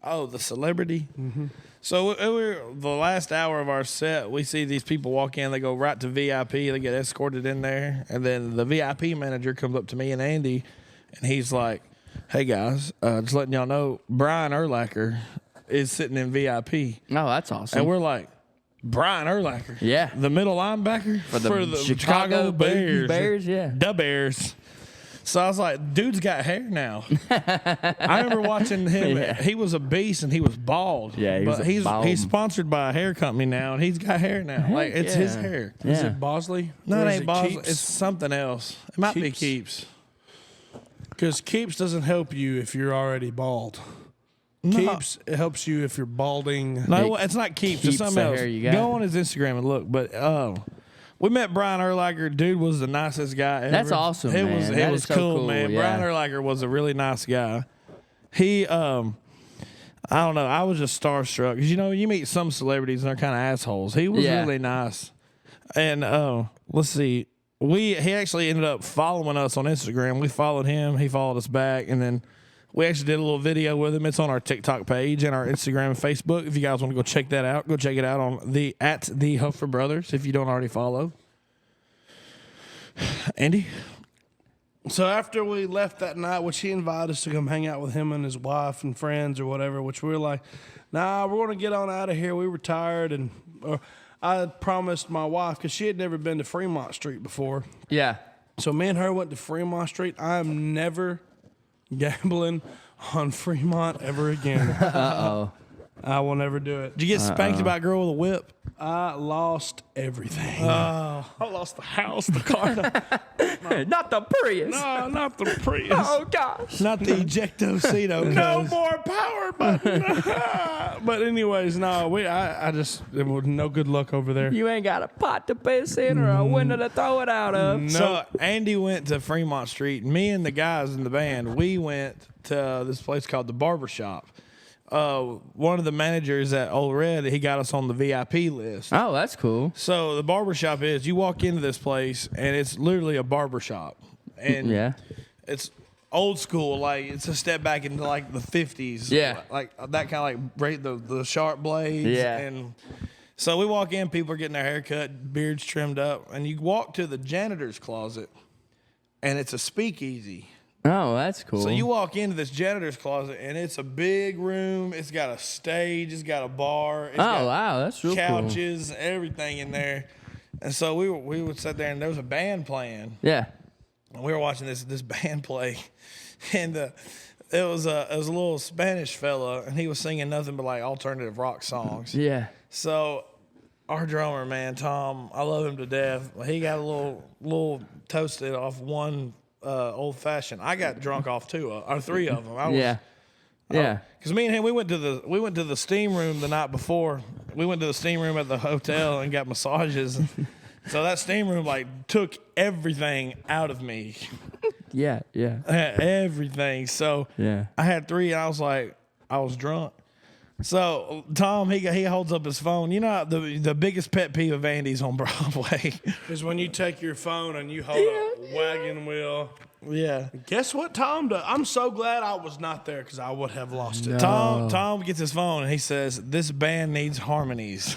Oh, the celebrity. Mm-hmm. So we're the last hour of our set. We see these people walk in. They go right to VIP. They get escorted in there, and then the VIP manager comes up to me and Andy, and he's like, "Hey guys, just letting y'all know, Brian Urlacher is sitting in VIP." Oh, that's awesome. And we're like, Brian Urlacher, Yeah. the middle linebacker For the Chicago Bears. Bears, yeah. The Bears. So I was like, dude's got hair now. I remember watching him. Yeah. He was a beast and he was bald. Yeah, but bald. he's sponsored by a hair company now, and he's got hair now. Like it's his yeah. hair. Yeah. Is it Bosley? No, Or it is ain't Bosley. Keeps? It's something else. It might be Keeps? Keeps. Because Keeps doesn't help you if you're already bald. No. Keeps it helps you if you're balding. No, it's not Keeps. It's Keeps something the else. hair you got. Go on his Instagram and look. But we met Brian Urlacher. Dude was the nicest guy ever. That's awesome, It man. was That was is so cool, man. yeah. Brian Urlacher was a really nice guy. He I don't know. I was just starstruck because you meet some celebrities and they're kind of assholes. He was Yeah. really nice. And let's see. He actually ended up following us on Instagram. We followed him. He followed us back, and then we actually did a little video with him. It's on our TikTok page and our Instagram and Facebook. If you guys want to go check that out, go check it out on the Huffer Brothers if you don't already follow. Andy? So after we left that night, which he invited us to come hang out with him and his wife and friends or whatever, which we were like, nah, we're going to get on out of here. We were tired, and I promised my wife, because she had never been to Fremont Street before. Yeah. So me and her went to Fremont Street. I am never gambling on Fremont ever again. Uh-oh. I will never do it. Did you get spanked by a girl with a whip? I lost everything. I lost the house, the car. Not the Prius. No, not the Prius. Oh gosh. Not the ejectocito. No more power button. But anyways, no, I just it was no good luck over there. You ain't got a pot to piss in or a window to throw it out of. No. So Andy went to Fremont Street. Me and the guys in the band, we went to this place called the Barber Shop. One of the managers at Old Red, he got us on the VIP list. Oh, that's cool. So the barber shop is, you walk into this place and it's literally a barber shop. And Yeah. it's old school, like it's a step back into like the 50s. Yeah. Like that kind of like the sharp blades. Yeah. And so we walk in, people are getting their hair cut, beards trimmed up, and you walk to the janitor's closet and it's a speakeasy. Oh, that's cool. So you walk into this janitor's closet, and it's a big room. It's got a stage. It's got a bar. It's got wow, that's real couches, everything in there. And so we would sit there, and there was a band playing. cool. Yeah. And we were watching this band play, and it was a little Spanish fella, and he was singing nothing but like alternative rock songs. Yeah. So our drummer, man, Tom, I love him to death. He got a little toasted off one old fashioned. I got drunk off two or three of them. Yeah. Yeah. Because me and him, we went to the steam room the night before. We went to the steam room at the hotel and got massages. So that steam room like took everything out of me, Yeah. Yeah. everything. So Yeah. I had three, and I was drunk. So Tom, he holds up his phone. You know the biggest pet peeve of Andy's on Broadway Is when you take your phone and you hold a wagon wheel. Yeah. Guess what Tom does? I'm so glad I was not there because I would have lost it. Tom gets his phone and he says, "This band needs harmonies."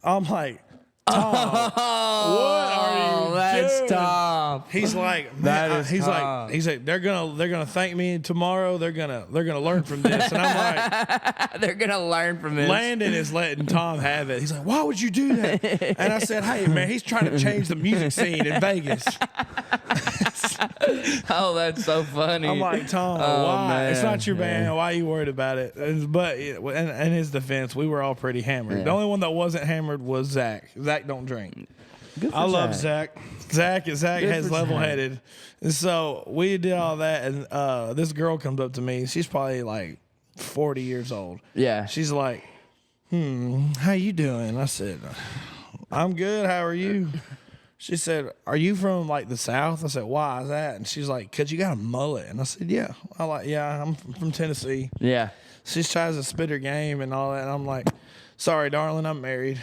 I'm like, Tom, what are you That's doing? tough. He's like, That man, is he's tough. like, they're gonna thank me tomorrow. They're gonna learn from this. And I'm like, They're gonna learn from this. Landon is letting Tom have it. He's like, why would you do that? And I said, hey man, he's trying to change the music scene in Vegas. Oh, that's so funny. I'm like, Tom, Oh, why? man. It's not your band. Yeah. Why are you worried about it? But in his defense, we were all pretty hammered. Yeah. The only one that wasn't hammered was Zach. Zach don't drink. Good for I love Zach. Zach Good has for level-headed. And so we did all that, and this girl comes up to me. She's probably like 40 years old. Yeah. She's like, how you doing? I said, I'm good. How are you? She said, are you from like the South? I said, why is that? And she's like, because you got a mullet. And I said, yeah. I'm from Tennessee. Yeah. She tries to spit her game and all that. And I'm like, sorry, darling, I'm married.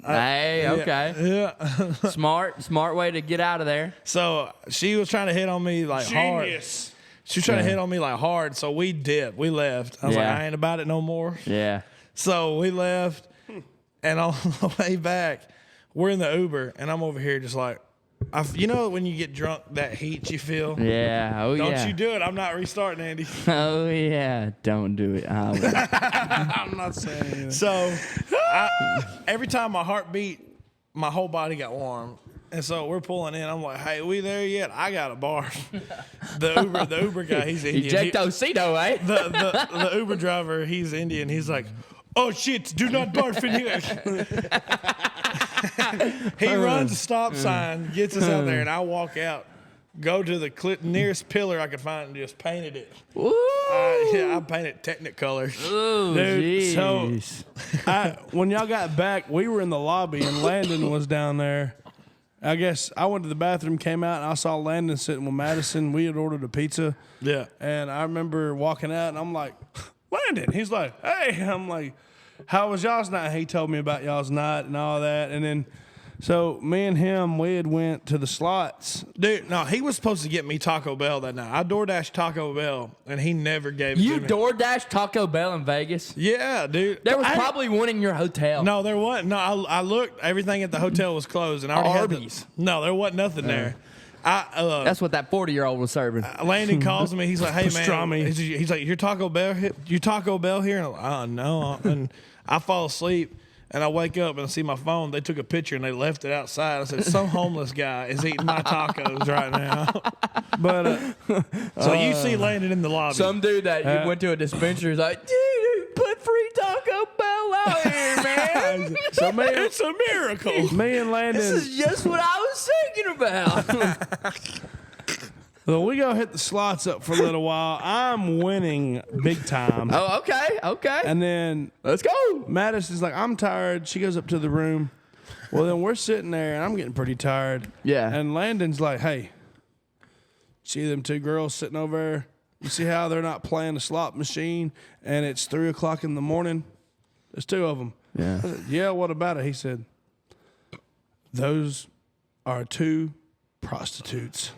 Hey, okay. Yeah. Smart way to get out of there. So she was trying to hit on me like hard. Genius. She was trying to Yeah. hit on me like hard. So we dipped. We left. I was like, Yeah. I ain't about it no more. Yeah. So we left. And on the way back, we're in the Uber. And I'm over here just like, you know when you get drunk, that heat you feel? Yeah. Oh, Don't yeah. you do it. I'm not restarting, Andy. Oh, yeah. Don't do it. Oh, I'm not saying anything. So every time my heart beat, my whole body got warm. And so we're pulling in. I'm like, hey, we there yet? I got a bar. The Uber guy, he's Indian. Ejectocito, eh? The Uber driver, he's Indian. He's like, oh, shit, do not barf in here. He runs a stop sign, gets us out there, and I walk out, go to the nearest pillar I could find and just painted it. Ooh. I painted Technicolor. Ooh, Dude, so- jeez. When y'all got back, we were in the lobby and Landon was down there. I guess I went to the bathroom, came out, and I saw Landon sitting with Madison. We had ordered a pizza. Yeah. And I remember walking out, and I'm like, Landon. He's like, hey. I'm like, how was y'all's night? He told me about y'all's night and all that. And then, so me and him, we had went to the slots. Dude, no, he was supposed to get me Taco Bell that night. I DoorDashed Taco Bell, and he never gave it You to me. DoorDash Taco Bell in Vegas? Yeah, dude. There was probably one in your hotel. No, there wasn't. No, I looked. Everything at the hotel was closed, and I already Arby's. No, there wasn't nothing there. That's what that 40-year-old was serving. Landon calls me. He's like, "Hey man," Pastrami. he's like, "Your Taco Bell here?" And I'm like, no. And I fall asleep, and I wake up and I see my phone. They took a picture and they left it outside. I said, "Some homeless guy is eating my tacos right now." But So you see Landon in the lobby. Some dude that you went to a dispensary is like, dude, put free tacos it's a miracle. Me and Landon. This is just what I was thinking about. So we go hit the slots up for a little while. I'm winning big time. Oh, okay. And then Let's go. Madison's like, I'm tired. She goes up to the room. Well, then we're sitting there, and I'm getting pretty tired. Yeah. And Landon's like, hey, see them two girls sitting over there? You see how they're not playing the slot machine, and it's 3 o'clock in the morning? There's two of them. Yeah. I said, yeah, what about it? He said, those are 2 prostitutes.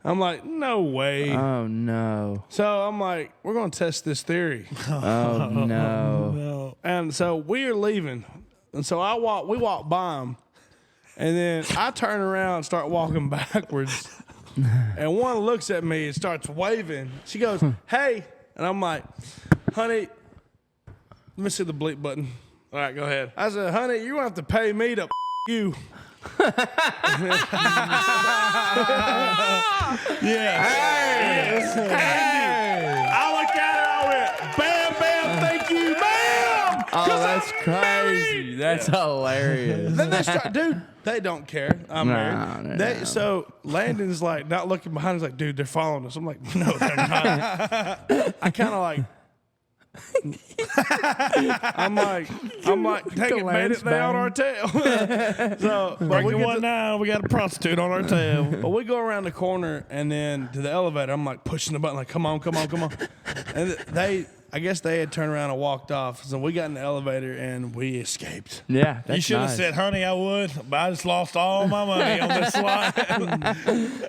I'm like, no way. Oh, no. So I'm like, we're going to test this theory. Oh, no. And so we are leaving. And so we walk by them. And then I turn around and start walking backwards. And one looks at me and starts waving. She goes, hey. And I'm like, honey, let me see the bleep button. All right, go ahead. I said, honey, you're going to have to pay me to you. Yeah. Hey. I looked at her, I went, bam, bam, thank you, bam. Oh, that's crazy. That's hilarious. Then they start, dude, they don't care. I'm married. No. So Landon's like not looking behind. He's like, dude, they're following us. I'm like, no, they're not. I kind of like. I'm like, take it, made it. They on our tail. So, but we got a prostitute on our tail. But we go around the corner and then to the elevator. I'm like pushing the button, like, come on. And I guess they had turned around and walked off. So we got in the elevator and we escaped. Yeah, that's You should have said, honey, I would, but I just lost all my money on this slot.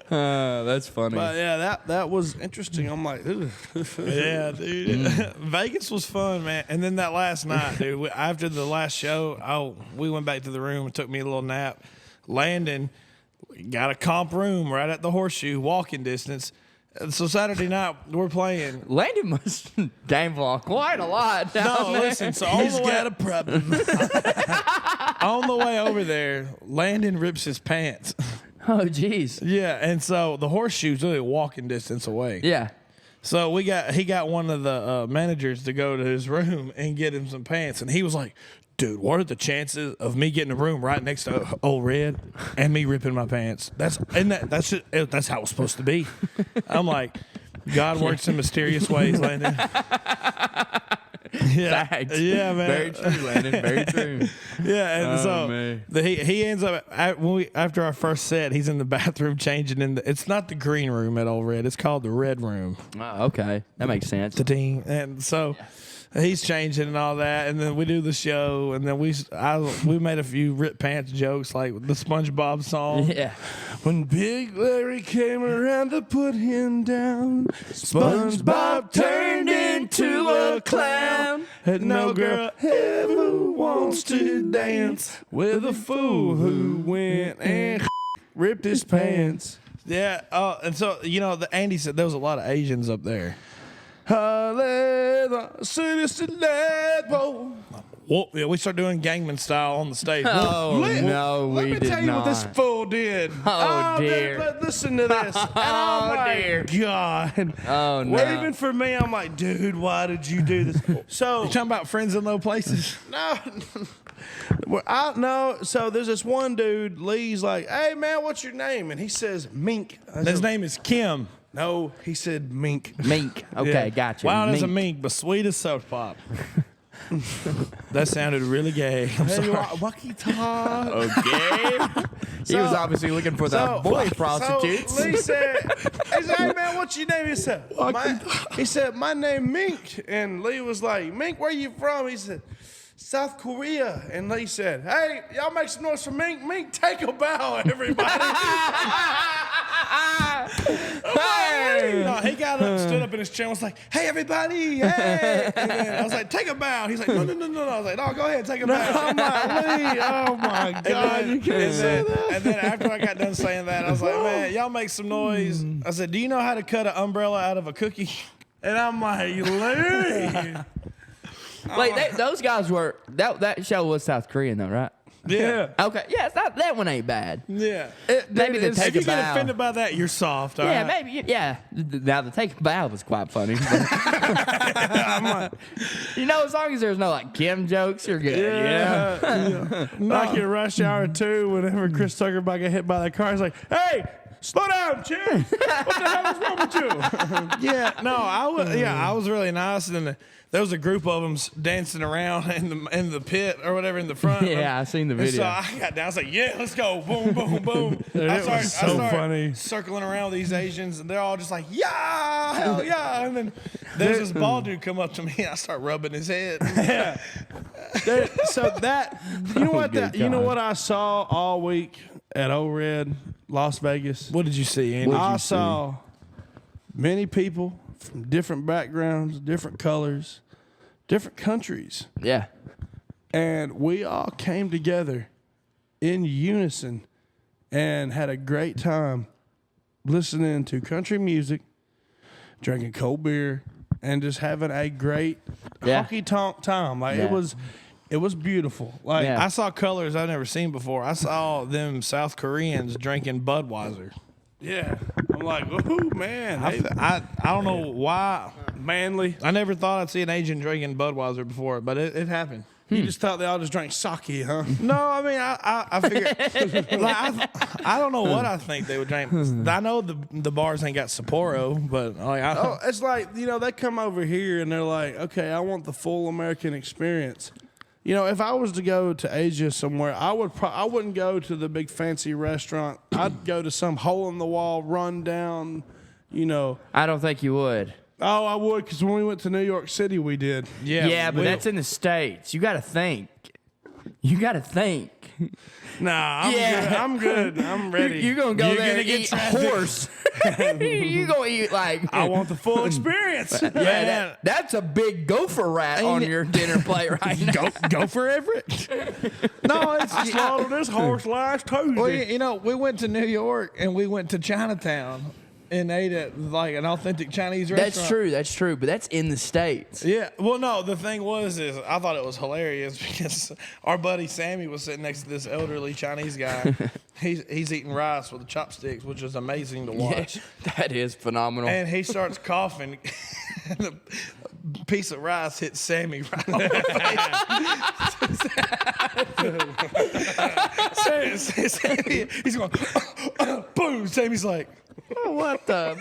That's funny. But yeah, that was interesting. I'm like, ooh. Yeah, dude. Vegas was fun, man. And then that last night, dude, after the last show, we went back to the room and took me a little nap. Landon got a comp room right at the Horseshoe, walking distance. So Saturday night, we're playing. Landon must gamble quite a lot. No, listen. So he's got a problem. on the way over there, Landon rips his pants. Oh, jeez. Yeah, and so the Horseshoe's really walking distance away. Yeah. So he got one of the managers to go to his room and get him some pants, and he was like, dude, what are the chances of me getting a room right next to Old Red and me ripping my pants? That's how it's supposed to be. I'm like, God works in mysterious ways, Landon. Yeah. Facts. Yeah, man. Very true, Landon. Very true. Yeah, and he ends up after our first set, he's in the bathroom changing it's not the green room at Old Red, it's called the red room. Oh, okay. That makes sense. Ta-ding. And so he's changing and all that, and then we do the show, and then we made a few rip pants jokes like the SpongeBob song. Yeah. When Big Larry came around to put him down, SpongeBob turned into a clown. And no girl ever wants to dance with a fool who went and ripped his pants. Yeah, and so, Andy said there was a lot of Asians up there. Well, yeah, we started doing Gangman style on the stage. Oh, no, Let we me did tell you what this not. fool did. Oh, dear. Listen to this. And I'm like, God. Oh, no. Waving for me, I'm like, dude, why did you do this? So, You talking about friends in low places? no. So there's this one dude, Lee's like, hey, man, what's your name? And he says, Mink. His name is Kim. No, he said Mink. Mink. Okay, gotcha. Wild as a Mink. mink, but sweet as soap pop. That sounded really gay. I'm sorry. Wacky talk. Okay. He was obviously looking for the boy prostitutes. So Lee said, hey, man, what's your name? He said, my name Mink. And Lee was like, Mink, where you from? He said, South Korea. And Lee said, hey, y'all make some noise for Mink. Mink, take a bow, everybody. Hey! No, he got up, stood up in his chair, and was like, "Hey, everybody, hey!" And then I was like, "Take a bow." He's like, "No." I was like, "No, go ahead, take a bow." I'm like, Lee, oh my God, you can't say that. And then after I got done saying that, I was like, "Man, y'all make some noise." I said, "Do you know how to cut an umbrella out of a cookie?" And I'm like, Lee. Wait, those guys were that show was South Korean though, right? Yeah. Okay, yeah, it's not that one ain't bad. Yeah. Maybe the take if you a get bow. offended by that, you're soft. All Yeah, right? maybe. Yeah. Now the take a bow was quite funny. You know, as long as there's no like Kim jokes, you're good. Yeah. Like in Rush Hour 2, whenever Chris Tucker got hit by that car, he's like, "Hey, slow down, Chip. What the hell is wrong with you?" I was really nice, and then there was a group of them dancing around in the pit or whatever in the front. Yeah, I seen the And video. so I got down. I was like, "Yeah, let's go!" Boom, boom, boom. I was so funny. circling around with these Asians, and they're all just like, "Yeah, hell yeah!" And then there's this bald dude come up to me, and I start rubbing his head. Yeah. So that you know what good you know God. what I saw all week at O-Red, Las Vegas. What did you see, Andy? I saw many people from different backgrounds, different colors, different countries, Yeah. and we all came together in unison and had a great time listening to country music, drinking cold beer, and just having a great Yeah. honky tonk time. Like Yeah. it was beautiful. Like Yeah. I saw colors I've never seen before. I saw them South Koreans drinking Budweiser. yeah, I'm like, oh man, I don't know why. manly. I never thought I'd see an Asian drinking Budweiser before, but it happened. You just thought they all just drank sake, huh? No, I mean I figured like, I don't know what I think they would drink. I know the bars ain't got Sapporo, but like Oh, it's like, they come over here and they're like, okay, I want the full American experience. If I was to go to Asia somewhere, I wouldn't go to the big fancy restaurant. I'd go to some hole in the wall, run down, I don't think you would. Oh, I would, because when we went to New York City, we did. Yeah, but that's in the States. You got to think. Nah, I'm good. I'm ready. You're going to go You're there gonna and get eat traffic. horse. You're going to eat like... I want the full experience. Yeah, that's a big gopher rat on your dinner plate right now. go for Everett. No, it's slaughtered this horse last Tuesday. Well, we went to New York and we went to Chinatown and ate at like an authentic Chinese restaurant. That's true, but that's in the States. Yeah. Well, no, the thing is I thought it was hilarious because our buddy Sammy was sitting next to this elderly Chinese guy. He's eating rice with the chopsticks, which is amazing to watch. Yeah, that is phenomenal. And he starts coughing. And a piece of rice hits Sammy right on the face. Sammy, he's going, boom. Sammy's like, What the?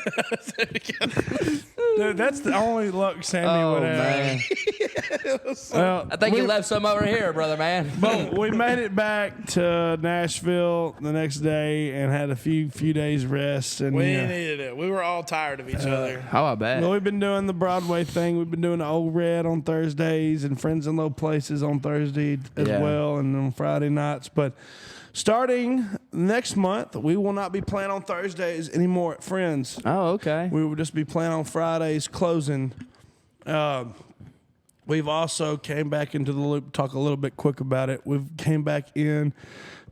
Dude, that's the only luck Sammy would have. man. Well, I think you left some over here, brother man. but we made it back to Nashville the next day and had a few days rest. And we needed it. We were all tired of each other. How I bet. well, we've been doing the Broadway thing. We've been doing the Old Red on Thursdays and Friends in Low Places on Thursday as Yeah. well, and on Friday nights. But starting next month, we will not be playing on Thursdays anymore at Friends. Oh, okay. We will just be playing on Fridays, closing. We've also came back into the loop. Talk a little bit quick about it. We've came back in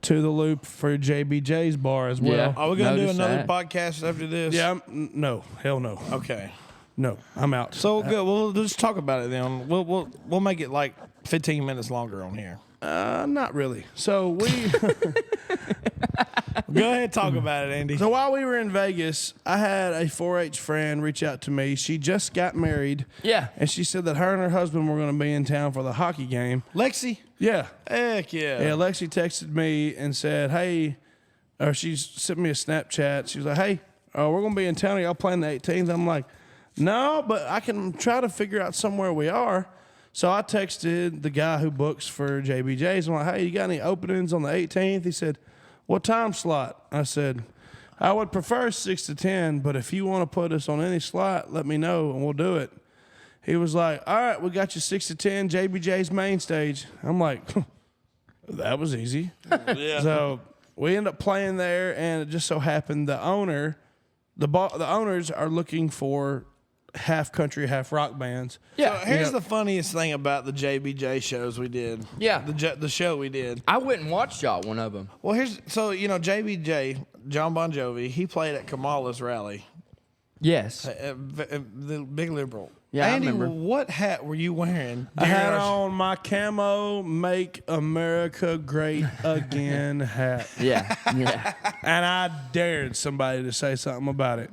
to the loop for JBJ's bar as well. Yeah. Are we going to do Noticed another that. podcast after this? Yeah, no, hell no, Okay. no, I'm out. So good. We'll just talk about it then. We'll make it like 15 minutes longer on here. Not really. So we. Go ahead, talk about it, Andy. So while we were in Vegas, I had a 4-H friend reach out to me. She just got married. Yeah. And she said that her and her husband were going to be in town for the hockey game. Lexi. Yeah. Heck yeah. Yeah, Lexi texted me and said, hey, or she sent me a Snapchat. She was like, hey, we're going to be in town. Are y'all playing the 18th? I'm like, no, but I can try to figure out somewhere we are. So I texted the guy who books for JBJ's. I'm like, hey, you got any openings on the 18th? He said, what time slot? I said, I would prefer 6 to 10, but if you want to put us on any slot, let me know and we'll do it. He was like, all right, we got you 6 to 10, JBJ's main stage. I'm like, that was easy. Yeah. So we end up playing there, and it just so happened the owners are looking for half country, half rock bands. Yeah. So here's the funniest thing about the JBJ shows we did. Yeah. The show we did. I went and watched y'all one of them. Well, JBJ, John Bon Jovi, he played at Kamala's rally. Yes. The big liberal. Yeah, Andy, I remember. what hat were you wearing? I had on my camo "Make America Great Again" hat, Yeah, yeah. and I dared somebody to say something about it.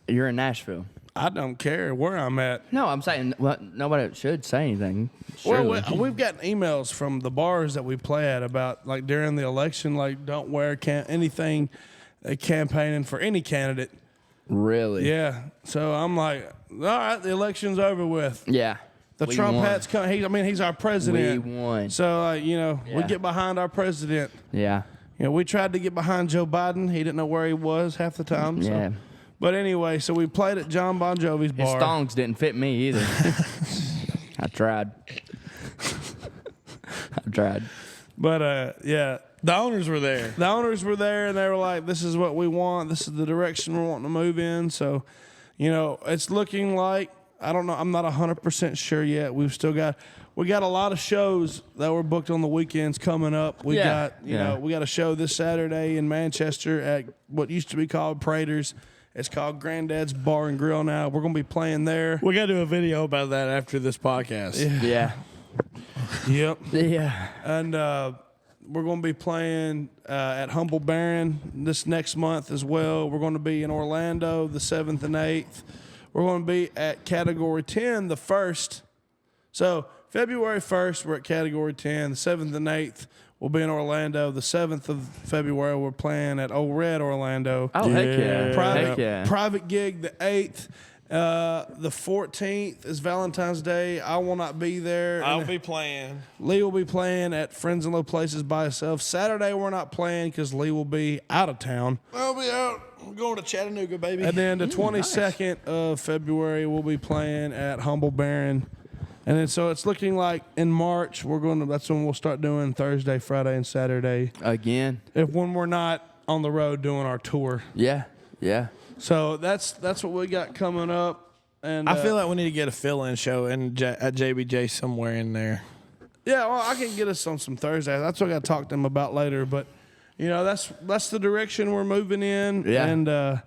You're in Nashville. I don't care where I'm at. No, I'm saying well, nobody should say anything. Well, Surely. we've gotten emails from the bars that we play at about like during the election, like don't wear anything campaigning for any candidate. Really? Yeah. So I'm like, all right, the election's over with. Yeah. The We Trump won. hat's coming. He's our president. We won. So we Yeah. get behind our president. Yeah. We tried to get behind Joe Biden. He didn't know where he was half the time. So. Yeah. But anyway, so we played at John Bon Jovi's His bar. thongs didn't fit me either. I tried. I tried. But yeah, The owners were there. the owners were there and they were like, "This is what we want. This is the direction we're wanting to move in." So, it's looking like I don't know. I'm not 100% sure yet. We got a lot of shows that were booked on the weekends coming up. We Yeah. got we got a show this Saturday in Manchester at what used to be called Prater's. It's called Granddad's Bar and Grill now. We're gonna be playing there. We got to do a video about that after this podcast. Yeah. Yep. Yeah. And we're going to be playing at Humble Baron this next month as well. We're going to be in Orlando the 7th and 8th. We're going to be at Category 10 the 1st. So February 1st, we're at Category 10. The 7th and 8th, we'll be in Orlando. The 7th of February, we're playing at Old Red Orlando. Oh, heck yeah. Private, Heck yeah. private gig the 8th. The 14th is Valentine's Day. I will not be there. I'll be playing. Lee will be playing at Friends in Low Places by himself. Saturday, we're not playing because Lee will be out of town. I'll be out. I'm going to Chattanooga, baby. And then the 22nd of February, we'll be playing at Humble Baron. And then so it's looking like in March, that's when we'll start doing Thursday, Friday, and Saturday. Again. When we're not on the road doing our tour. Yeah. Yeah. So that's what we got coming up. And I feel like we need to get a fill-in show at JBJ somewhere in there. yeah, well, I can get us on some Thursdays. That's what I got to talk to them about later. But that's the direction we're moving in. Yeah. And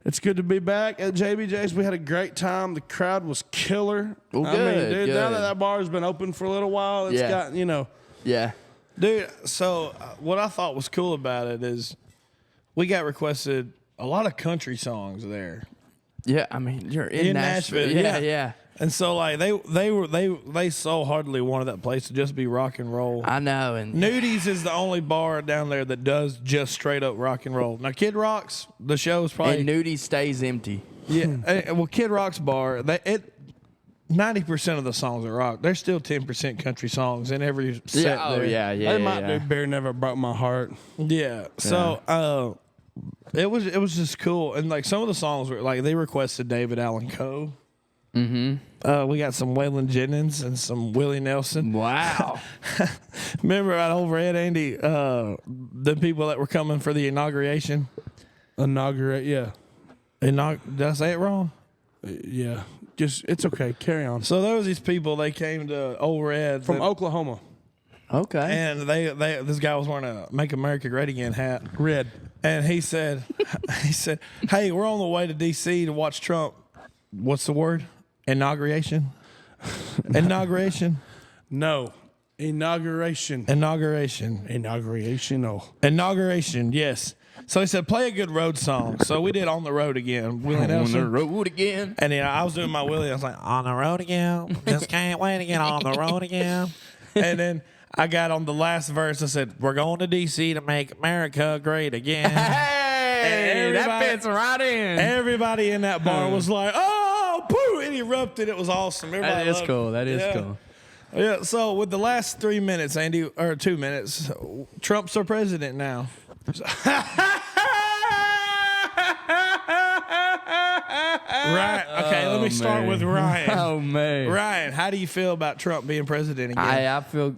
it's good to be back at JBJ's. We had a great time. The crowd was killer. Well, I mean, good, dude, now good. that bar has been open for a little while, it's Yeah. got Yeah. Dude, so what I thought was cool about it is we got requested a lot of country songs there. Yeah. I mean, you're in Nashville. Nashville, Yeah. yeah. Yeah. And so like they so hardly wanted that place to just be rock and roll. I know. And Nudies is the only bar down there that does just straight up rock and roll. Now Kid Rock's, the show is probably and Nudie stays empty. yeah. Well, Kid Rock's bar, 90% of the songs are rock. There's still 10% country songs in every set. Yeah. Oh, there. yeah. Yeah. they might yeah. do Bear Never Broke My Heart. Yeah. So it was just cool, and like some of the songs were like they requested David Allan Coe. Mm-hmm. We got some Waylon Jennings and some Willie Nelson. Wow. Remember right over at Andy, the people that were coming for the inauguration. Inaugurate, yeah. Did I say it wrong? Yeah. Just, it's okay. Carry on. So there was these people. They came to Old Red From Oklahoma. Okay. and this guy was wearing a "Make America Great Again" hat. Red. And he said, "Hey, we're on the way to D.C. to watch Trump. What's the word? Inauguration? Inauguration? No. Inauguration. Inauguration. Inaugurational. Inauguration, yes." So he said, "Play a good road song." So we did "On the Road Again," Willie On the Nelson. road again. And then I was doing my Willie. I was like, "On the road again. Just can't wait to get on the road again." And then I got on the last verse. I said, "We're going to D.C. to make America great again." Hey, that everybody- fits right in. Everybody in that bar was like, "Oh, boo!" It erupted. It was awesome. Everybody That is loved cool. it. That is Yeah. cool. Yeah. So with the last 3 minutes, Andy, or 2 minutes, Trump's our president now. Right. Okay. Let me start man. with Ryan. Oh man. Ryan, how do you feel about Trump being president again? I feel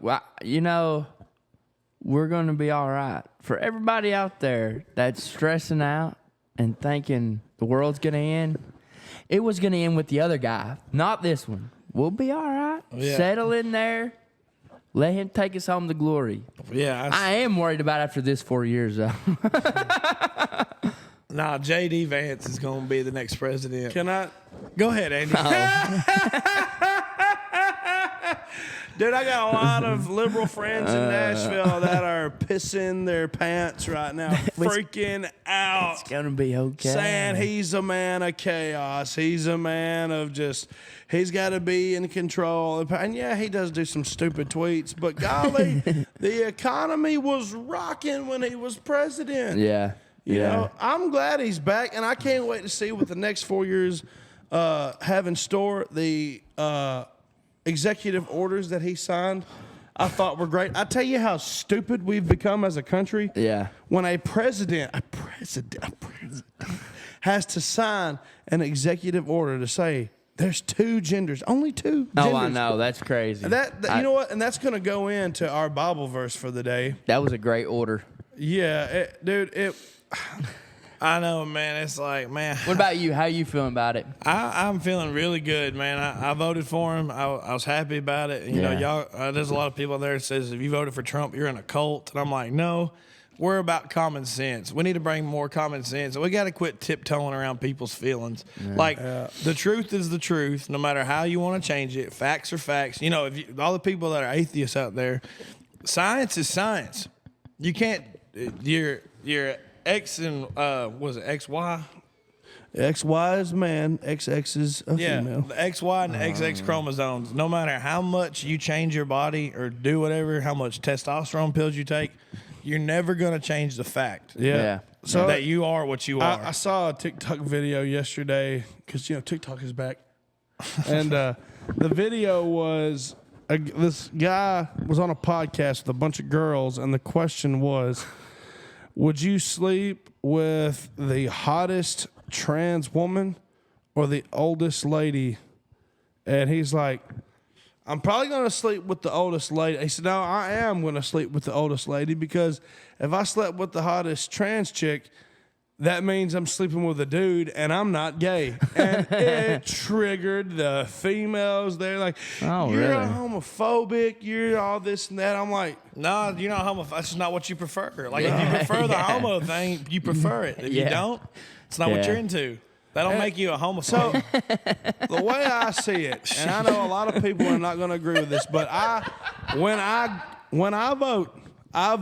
we're gonna be all right. For everybody out there that's stressing out and thinking the world's gonna end, it was gonna end with the other guy, not this one. We'll be all right. Yeah. Settle in there. Let him take us home to glory. Yeah. I am worried about after this 4 years though. Nah, J.D. Vance is going to be the next president. Can I Go ahead, Andy. Dude, I got a lot of liberal friends in Nashville that are pissing their pants right now, freaking out. It's gonna be okay. Saying he's a man of chaos. He's a man of just, he's got to be in control. And yeah, he does do some stupid tweets, but golly, the economy was rocking when he was president. Yeah. You know, I'm glad he's back, and I can't wait to see what the next 4 years have in store. The executive orders that he signed, I thought were great. I tell you how stupid we've become as a country. Yeah. When a president has to sign an executive order to say there's two genders, only two genders. Oh, I know. That's crazy. You know what? And that's going to go into our Bible verse for the day. That was a great order. Yeah, dude. I know, man. It's like, man. What about you? How you feeling about it? I'm feeling really good, man. I voted for him. I was happy about it. You know, y'all. There's a lot of people there that says if you voted for Trump, you're in a cult, and I'm like, no. We're about common sense. We need to bring more common sense. We got to quit tiptoeing around people's feelings. The truth is the truth, no matter how you want to change it. Facts are facts. You know, all the people that are atheists out there, science is science. You can't. Your X and was it XY? XY is man, XX is a female. The XY and the XX chromosomes. No matter how much you change your body or do whatever, how much testosterone pills you take, you're never going to change the fact. Yeah. So that you are what you are. I saw a TikTok video yesterday because, you know, TikTok is back. And the video was this guy was on a podcast with a bunch of girls, and the question was, would you sleep with the hottest trans woman or the oldest lady? And he's like, I'm probably going to sleep with the oldest lady. He said, no, I am going to sleep with the oldest lady because if I slept with the hottest trans chick, that means I'm sleeping with a dude and I'm not gay. And it triggered the females. They're like, oh, you're really? homophobic. You're all this and that. I'm like, no, you're not homophobic. That's just not what you prefer. Like, if you prefer the homo thing, you prefer it. If you don't, it's not what you're into. That don't make you a homophobe. So, the way I see it, and I know a lot of people are not going to agree with this, but when I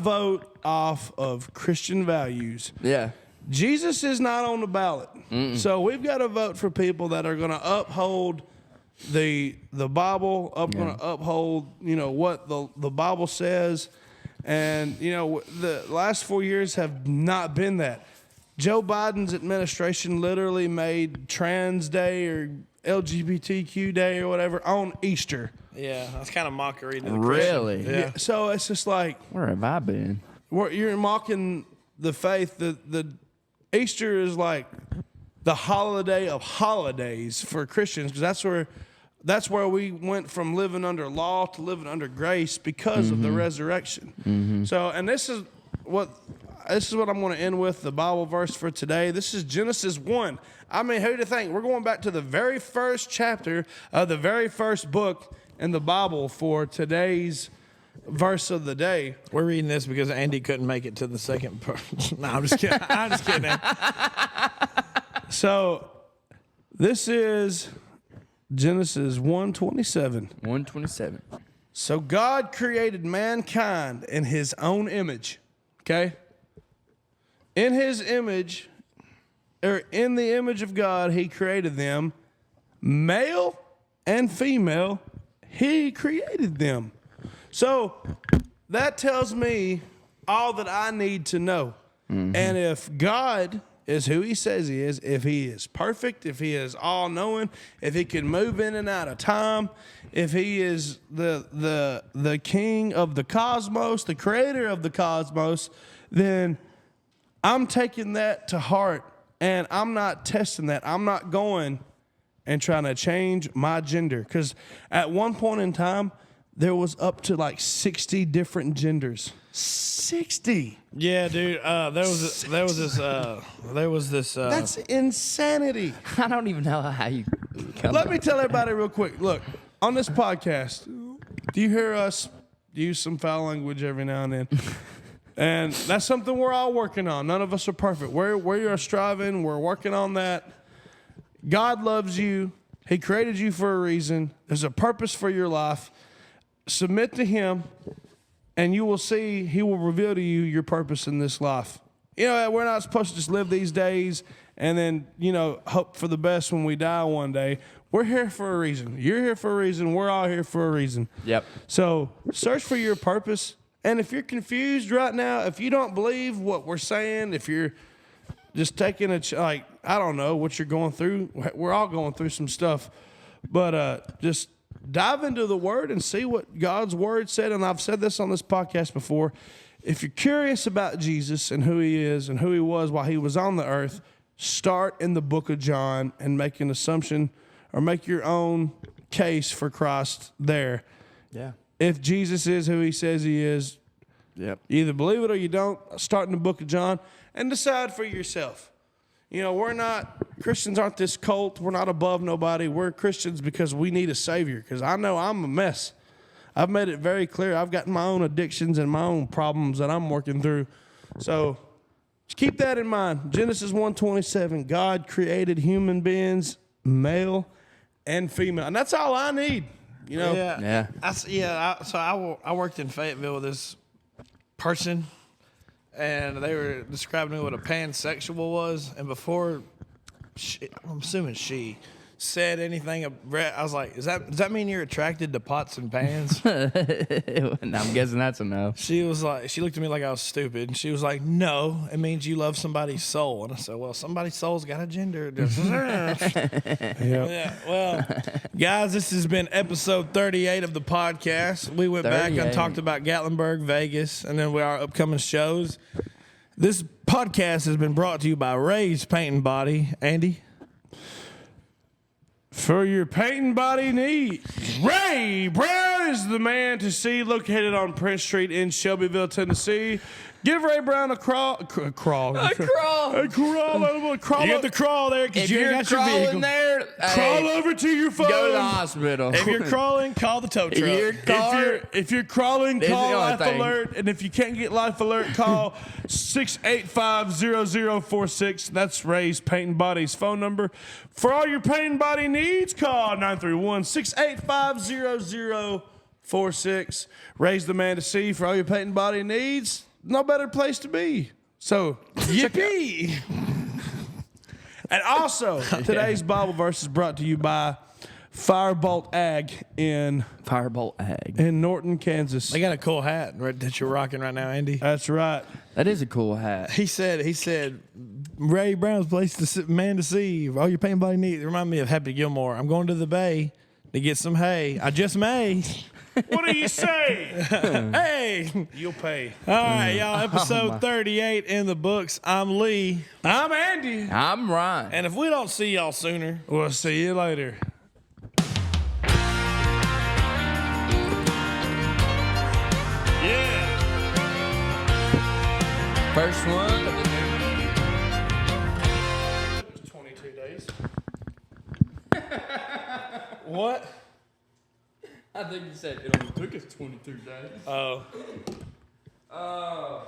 vote off of Christian values. Yeah. Jesus is not on the ballot. So we've got to vote for people that are going to uphold the Bible, going to uphold, you know, what the Bible says. And, you know, the last 4 years have not been that. Joe Biden's administration literally made Trans Day or LGBTQ Day or whatever on Easter. Yeah, that's kind of mockery to the Really? Christian. Yeah. So it's just like, Where have I been? you're mocking the faith. The Easter is like the holiday of holidays for Christians, because that's where we went from living under law to living under grace because of the resurrection. So, and this is what I'm going to end with, the Bible verse for today. This is Genesis 1. I mean, who'd have think? We're going back to the very first chapter of the very first book in the Bible for today's verse of the day. We're reading this because Andy couldn't make it to the second part. No, I'm just kidding. I'm just kidding. So, this is Genesis 1:27. 127. So God created mankind in his own image. Okay? In his image, or in the image of God, he created them. Male and female, he created them. So that tells me all that I need to know. And if God is who he says he is, if he is perfect, if he is all-knowing, if he can move in and out of time, if he is the king of the cosmos, the creator of the cosmos, then I'm taking that to heart, and I'm not testing that. I'm not going and trying to change my gender, because at one point in time, there was up to like 60 different genders. 60. Yeah, dude. There was this. That's insanity. I don't even know how you come Let me tell everybody real quick. Look, on this podcast, do you hear us use some foul language every now and then? And that's something we're all working on. None of us are perfect. We are striving. We're working on that. God loves you. He created you for a reason. There's a purpose for your life. Submit to him, and you will see he will reveal to you your purpose in this life. You know, we're not supposed to just live these days and then, hope for the best when we die one day. We're here for a reason. You're here for a reason. We're all here for a reason. Yep. So search for your purpose. And if you're confused right now, if you don't believe what we're saying, if you're just taking I don't know what you're going through. We're all going through some stuff. But just dive into the Word and see what God's Word said. And I've said this on this podcast before. If you're curious about Jesus and who he is and who he was while he was on the earth, start in the book of John and make an assumption or make your own case for Christ there. Yeah. If Jesus is who he says he is, Yep. either believe it or you don't. Start in the book of John and decide for yourself. Christians aren't this cult. We're not above nobody. We're Christians because we need a Savior, because I know I'm a mess. I've made it very clear. I've got my own addictions and my own problems that I'm working through. So just keep that in mind. Genesis 1:27, God created human beings, male and female. And that's all I need. Yeah. I worked in Fayetteville with this person, and they were describing what a pansexual was. And before, I'm assuming she said anything, I was like, does that mean you're attracted to pots and pans? I'm guessing that's a no. She was like, she looked at me like I was stupid, and she was like, no, it means you love somebody's soul. And I said, well, somebody's soul's got a gender. Yeah, well, guys, this has been episode 38 of the podcast. We went back and talked about Gatlinburg, Vegas, and then our upcoming shows. This podcast has been brought to you by Ray's Paint and Body. Andy? For your paint and body needs, Ray Brown is the man to see, located on Prince Street in Shelbyville, Tennessee. Give Ray Brown a crawl. A crawl. A crawl. You got the crawl there because you got your vehicle. Crawling there, Crawl over to your phone. go to the hospital. If you're crawling, call the tow truck. If you're crawling, This is call the only Life thing. Alert. And if you can't get Life Alert, call 685-0046. That's Ray's Paint and Body's phone number. For all your paint and body needs, call 931-685-0046. Ray's the man to see for all your paint and body needs. No better place to be. So, yippee! And also, today's Bible verse is brought to you by Firebolt Ag in Norton, Kansas. They got a cool hat that you're rocking right now, Andy. That's right. That is a cool hat. He said, Ray Brown's place to sit, man to see. All your paint and body needs. It reminded me of Happy Gilmore. I'm going to the bay to get some hay. I just may. What do you say? Hey! You'll pay. All right, y'all. Episode 38 in the books. I'm Lee. I'm Andy. I'm Ryan. And if we don't see y'all sooner, We'll see you later. yeah. First one of the new 22 days. What? I think you said it only took us 22 days. Oh. Oh.